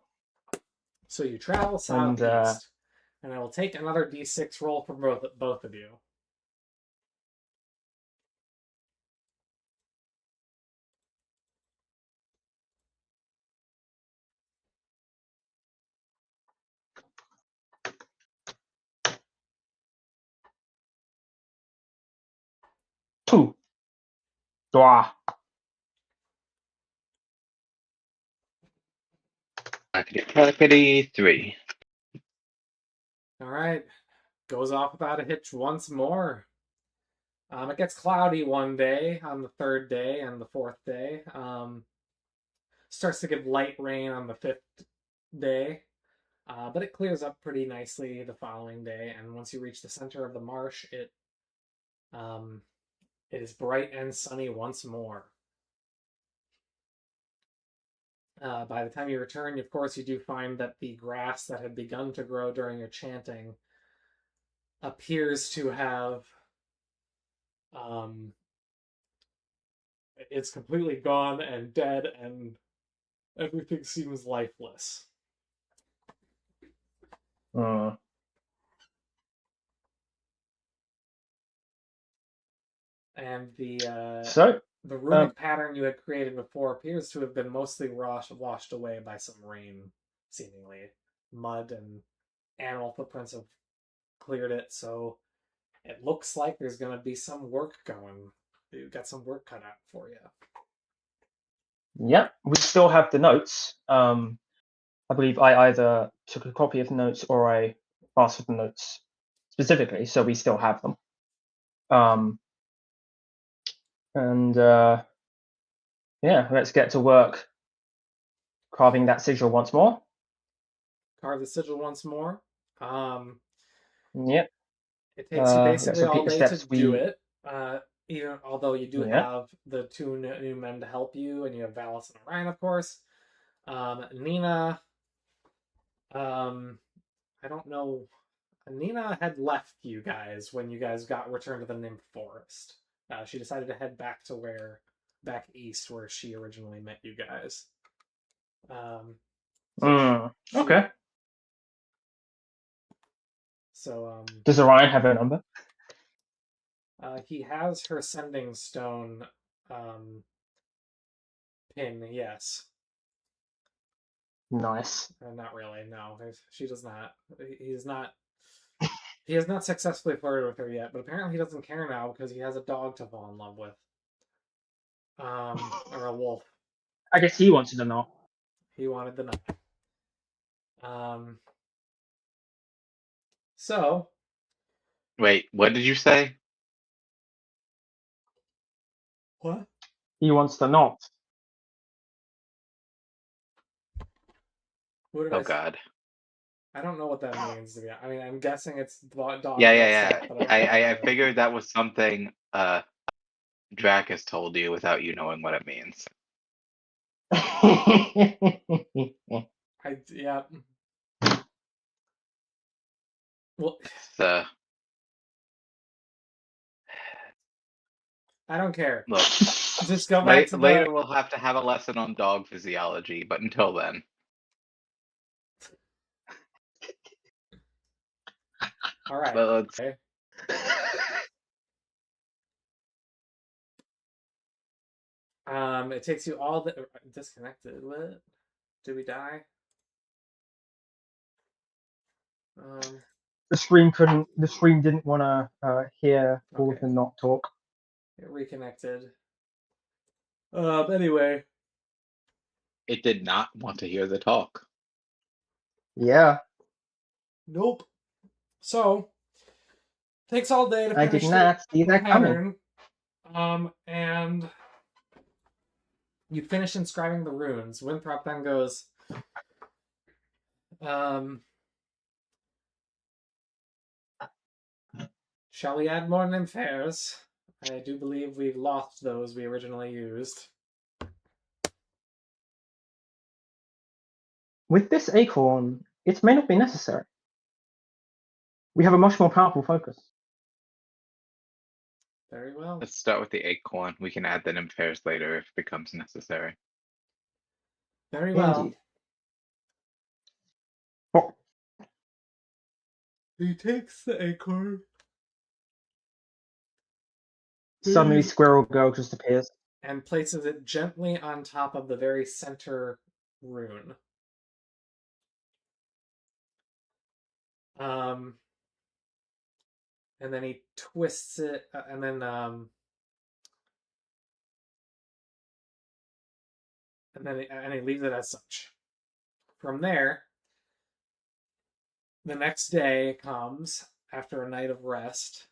So you travel southeast, and I will take another d6 roll from both of you. Two. Dwa. Clackety 3. All right, goes off without a hitch once more. It gets cloudy one day, on the third day and the fourth day. Starts to give light rain on the fifth day, but it clears up pretty nicely the following day. And once you reach the center of the marsh, it is bright and sunny once more. By the time you return, of course, you do find that the grass that had begun to grow during your chanting appears to have it's completely gone and dead, and everything seems lifeless. And the runic pattern you had created before appears to have been mostly washed away by some rain, seemingly. Mud and animal footprints have cleared it, so it looks like there's going to be some work going. You've got some work cut out for you. Yep, we still have the notes. I believe I either took a copy of the notes or I asked for the notes specifically, so we still have them. Yeah, let's get to work carving that sigil once more. Carve the sigil once more. Yep. It takes you basically let's repeat all the day steps to do it. even although you do Yeah. have the two new men to help you, and you have Valis and Orion, of course. Nina, I don't know. Nina had left you guys when you guys got returned to the Nymph Forest. She decided to head back to back east, where she originally met you guys. Okay. So Does Orion have a number? he has her sending stone pin. Yes. Nice. Not really. No, she does not. He's not. He has not successfully flirted with her yet, but apparently he doesn't care now because he has a dog to fall in love with. Or a wolf. I guess he wanted to know. He wanted the knife. So. Wait, what did you say? What? He wants the knot. What did Oh God. I don't know what that means. I mean, I'm guessing it's dog. Yeah. Stuff, but I don't know. I figured that was something Drac has told you without you knowing what it means. Yeah. Well, It's, I don't care. look, Just go back to later we'll have to have a lesson on dog physiology, but until then. All right. Let's... Okay. It takes you all the disconnected. What? Did we die? The stream couldn't. The stream didn't want to hear all of Okay. the not talk. It reconnected. Anyway. It did not want to hear the talk. Yeah. Nope. So takes all day to I finish did not see that pattern. And you finish inscribing the runes. Winthrop then goes, shall we add more Nymphs? I do believe we've lost those we originally used. With this acorn, it may not be necessary. We have a much more powerful focus. Very well. Let's start with the acorn. We can add the Nymphs later if it becomes necessary. Very well. Indeed. Oh. He takes the acorn. Suddenly, Squirrel Girl just appears. And places it gently on top of the very center rune. And then he twists it, and then he leaves it as such. From there, the next day comes after a night of rest.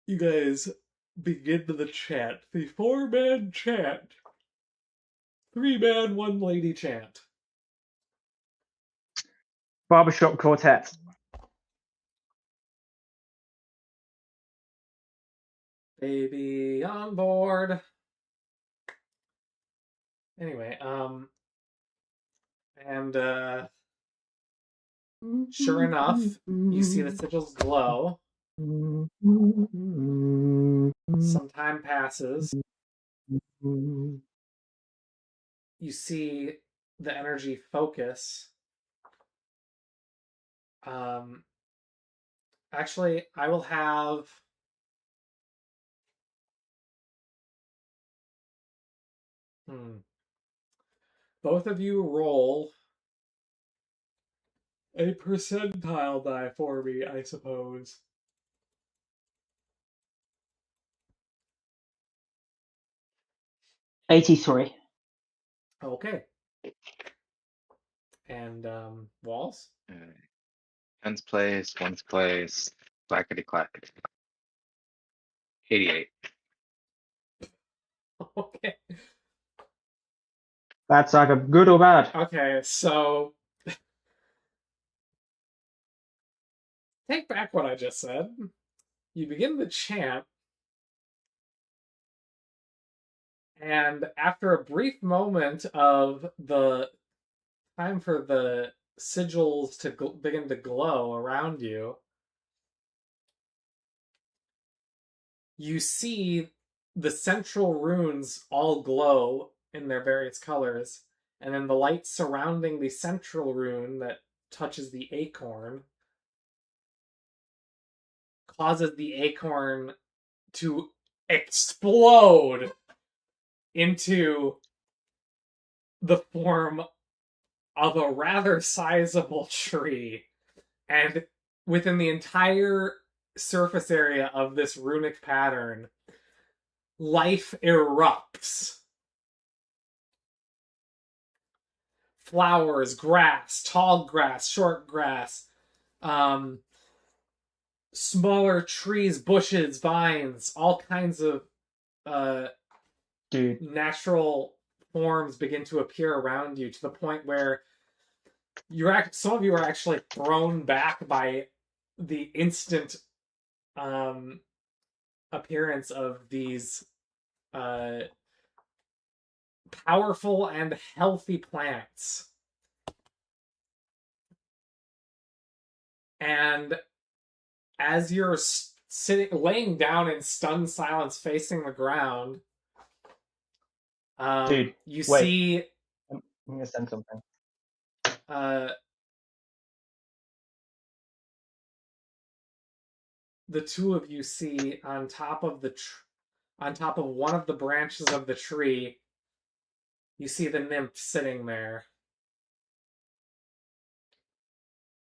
You guys begin the chant, the 4-man chant, 3-man, 1-lady chant. Barbershop quartet. Baby on board. Anyway, and sure enough, you see the sigils glow. Some time passes. You see the energy focus. Actually, I will have both of you roll a percentile die for me, I suppose. 83. Okay. And Walls? 10's place, 1's place, clackety clackety. 88. Okay. That's either good or bad. Okay, so take back what I just said. You begin to chant, and after a brief moment of the time for the sigils to begin to glow around you, you see the central runes all glow in their various colors, and then the light surrounding the central rune that touches the acorn causes the acorn to explode into the form of a rather sizable tree. And within the entire surface area of this runic pattern, life erupts. Flowers, grass, tall grass, short grass, smaller trees, bushes, vines, all kinds of natural forms begin to appear around you, to the point where some of you are actually thrown back by the instant appearance of these powerful and healthy plants. And as you're laying down in stunned silence facing the ground, you see... I'm gonna send something. The two of you see on top of one of the branches of the tree, you see the nymph sitting there,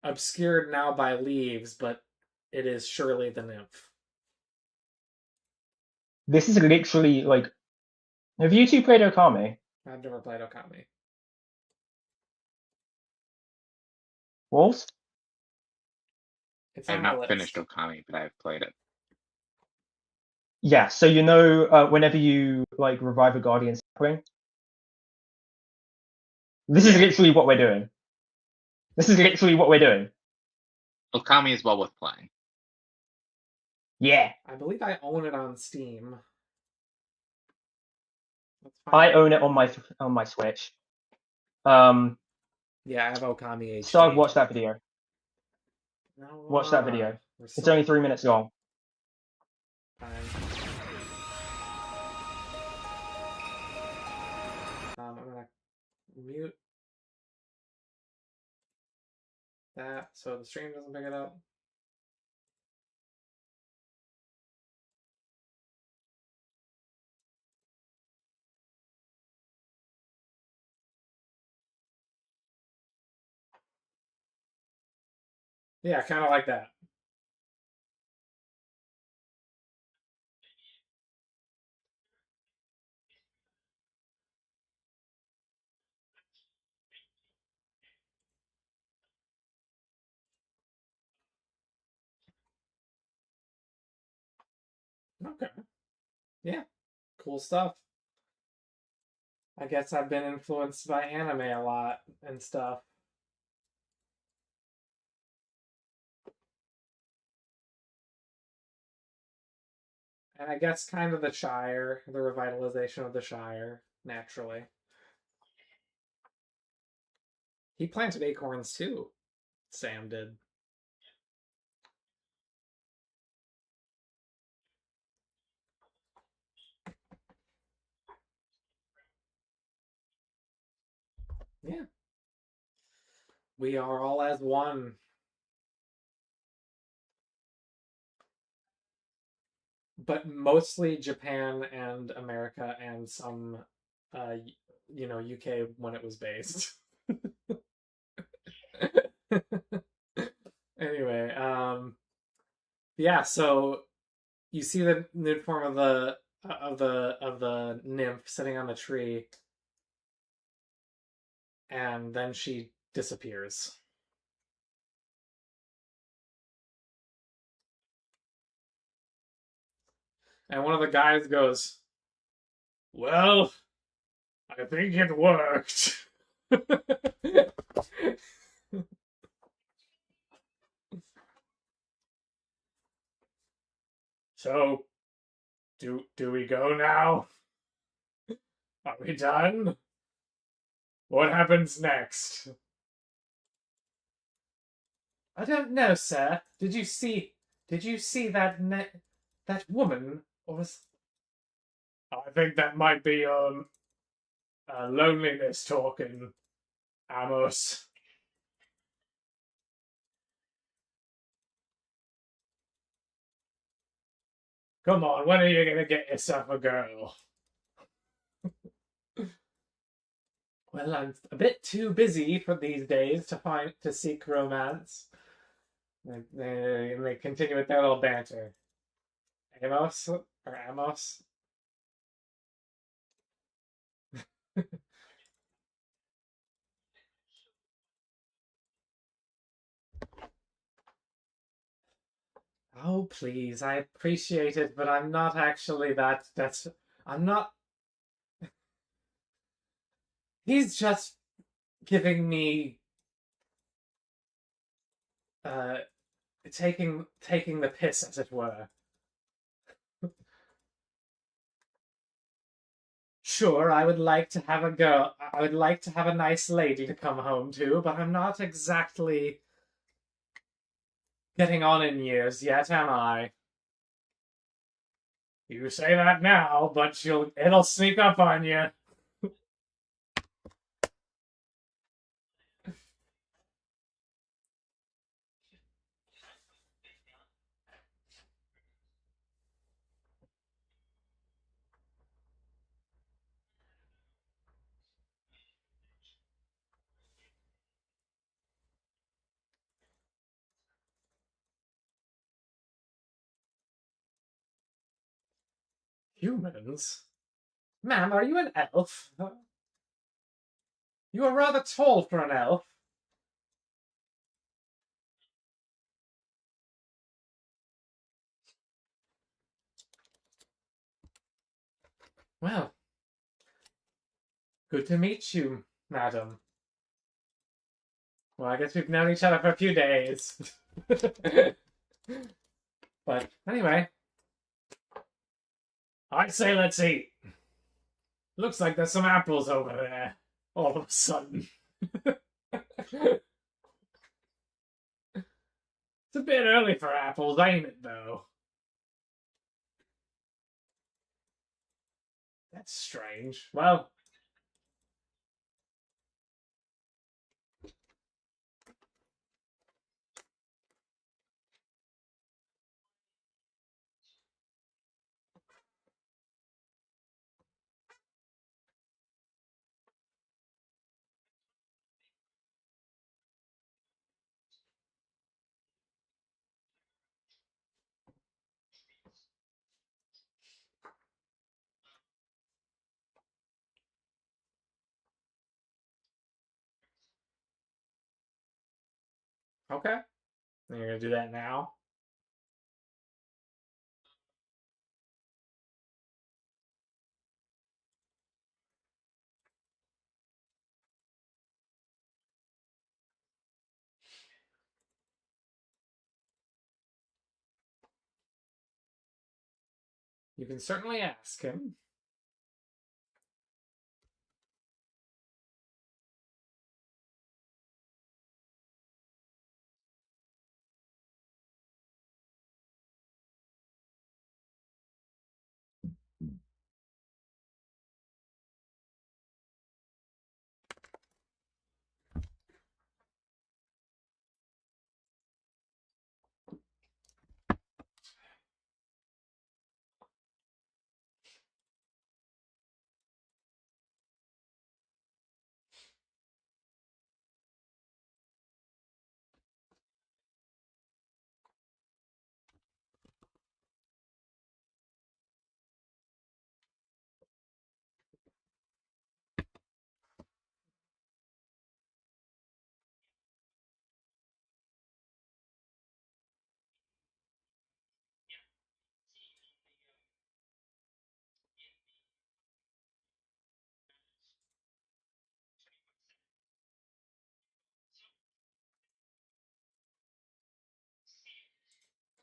obscured now by leaves, but it is surely the nymph. This is literally like... Have you two played Okami? I've never played Okami. Wolves? It's I've on my not list. finished Okami, but I've played it. Yeah, so you know whenever you like revive a guardian sapling, this is literally what we're doing. Okami is well worth playing. Yeah. I believe I own it on Steam. I own it on my Switch. Yeah, I have Okami HD. Starg, watch that video. No, Watch that video. It's still... only 3 minutes long. Fine. I'm gonna mute that so the stream doesn't pick it up. Yeah, kind of like that. Okay. Yeah. Cool stuff. I guess I've been influenced by anime a lot and stuff. And I guess kind of the Shire, the revitalization of the Shire, naturally. He planted acorns too. Sam did. Yeah. We are all as one. But mostly Japan and America and some, UK when it was based. Anyway, yeah. So you see the nude form of the nymph sitting on the tree, and then she disappears. And one of the guys goes, "Well, I think it worked." So, do we go now? Are we done? What happens next? I don't know, sir. Did you see that that woman? Or was I think that might be loneliness talking, Amos. Come on, when are you gonna get yourself a girl? Well, I'm a bit too busy for these days to seek romance. They continue with their little banter. Amos or Amos? Oh, please, I appreciate it, but I'm not actually that's I'm not. He's just giving me uh taking the piss, as it were. Sure, I would like to have a girl. I would like to have a nice lady to come home to, but I'm not exactly getting on in years yet, am I? You say that now, but it'll sneak up on you. Humans? Ma'am, are you an elf? You are rather tall for an elf. Well, good to meet you, madam. Well, I guess we've known each other for a few days. But anyway, I say let's eat. Looks like there's some apples over there. All of a sudden. It's a bit early for apples, ain't it, though? That's strange. Well, okay. You're gonna do that now? You can certainly ask him.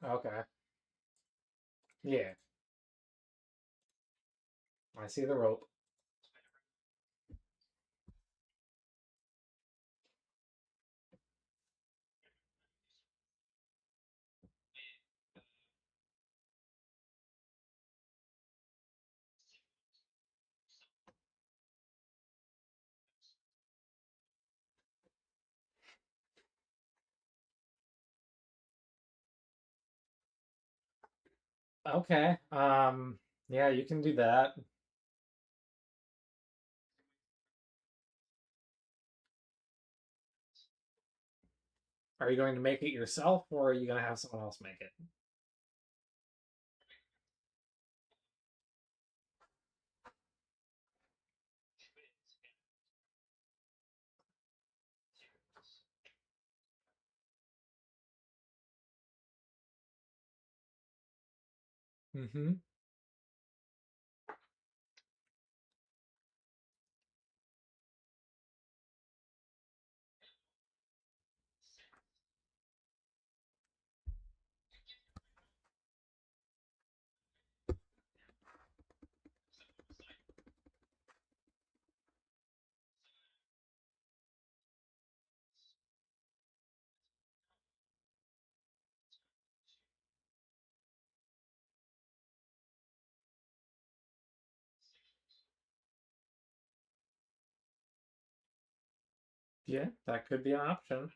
Okay. Yeah. I see the rope. Okay. Yeah, you can do that. Are you going to make it yourself, or are you going to have someone else make it? Mm-hmm. Yeah, that could be an option.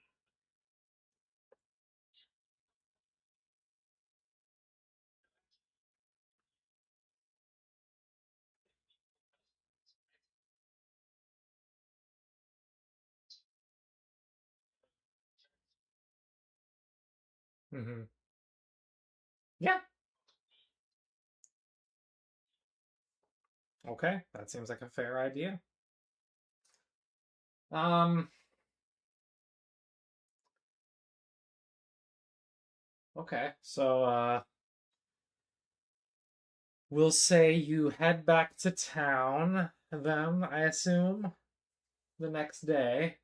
Mm-hmm. Yeah. Okay, that seems like a fair idea. Um, okay. So, we'll say you head back to town then, I assume, the next day.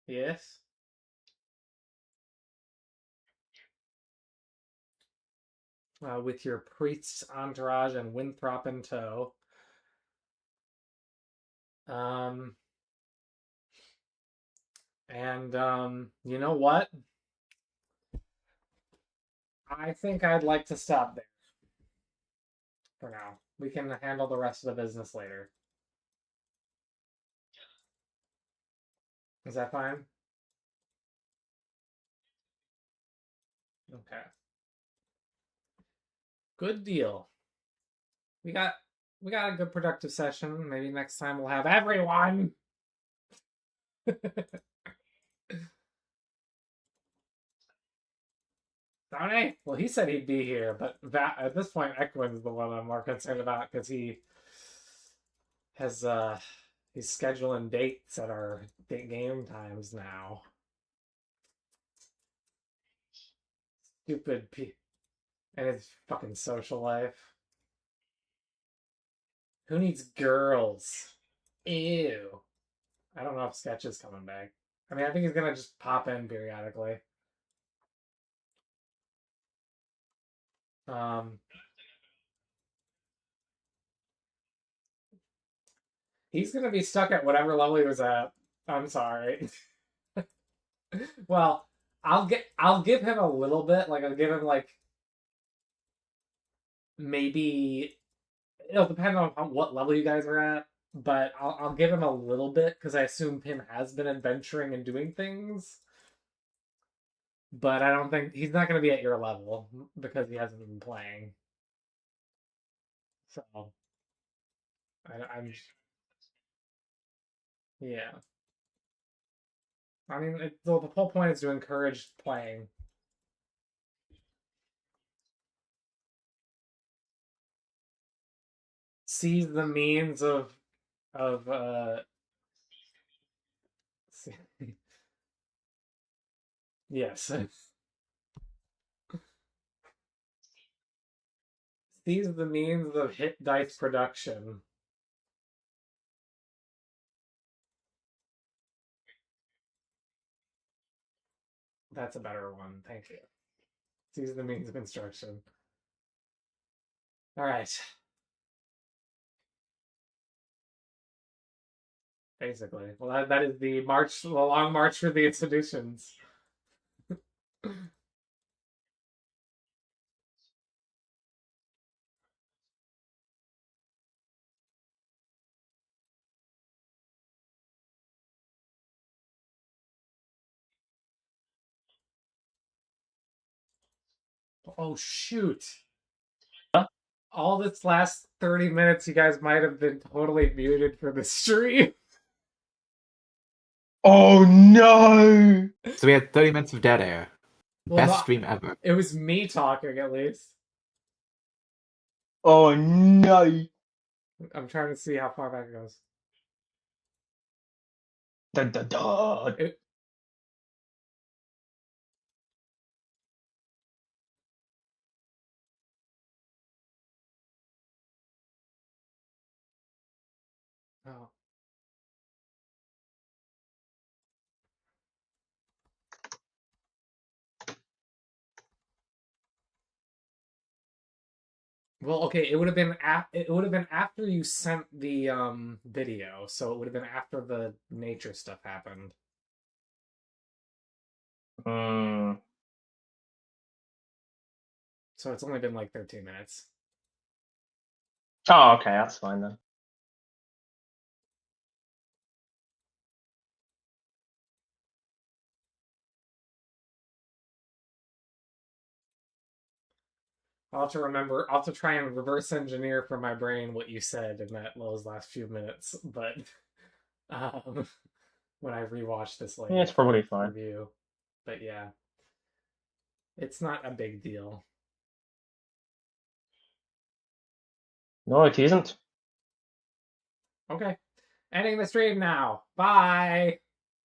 Yes. With your priest's entourage and Winthrop in tow. Um, and you know what? I think I'd like to stop there for now. We can handle the rest of the business later. Is that fine? Okay. Good deal. We got we got a good productive session. Maybe next time we'll have everyone. Tony? Well, he said he'd be here, but that at this point, Equin's the one I'm more concerned about because he has he's scheduling dates at our game times now. Stupid p and his fucking social life. Who needs girls? Ew. I don't know if Sketch is coming back. I mean, I think he's gonna just pop in periodically. Um, he's gonna be stuck at whatever level he was at. I'm sorry. Well, I'll give him a little bit. Like I'll give him like maybe it'll depend on what level you guys are at, but I'll give him a little bit because I assume Pim has been adventuring and doing things. But I don't think he's not going to be at your level because he hasn't been playing. So I'm yeah. I mean, the whole point is to encourage playing. Seize the means of yes. Seize the means of hit dice production. That's a better one. Thank you. These are the means of instruction. All right. Basically, well, that is the march, the long march for the institutions. Oh shoot! Huh? All this last 30 minutes, you guys might have been totally muted for the stream. Oh no! So we had 30 minutes of dead air. Well, Best no, stream ever. it was me talking at least. Oh no! I'm trying to see how far back it goes. Da, da, da. Oh. Well, okay, it would have been after you sent the video, so it would have been after the nature stuff happened. Hmm. So it's only been like 13 minutes. Oh, okay, that's fine then. I'll have to remember. I'll have to try and reverse engineer from my brain what you said in those last few minutes. But when I rewatch this later, Yeah, it's probably fine. review. But yeah, it's not a big deal. No, it isn't. Okay, ending the stream now. Bye.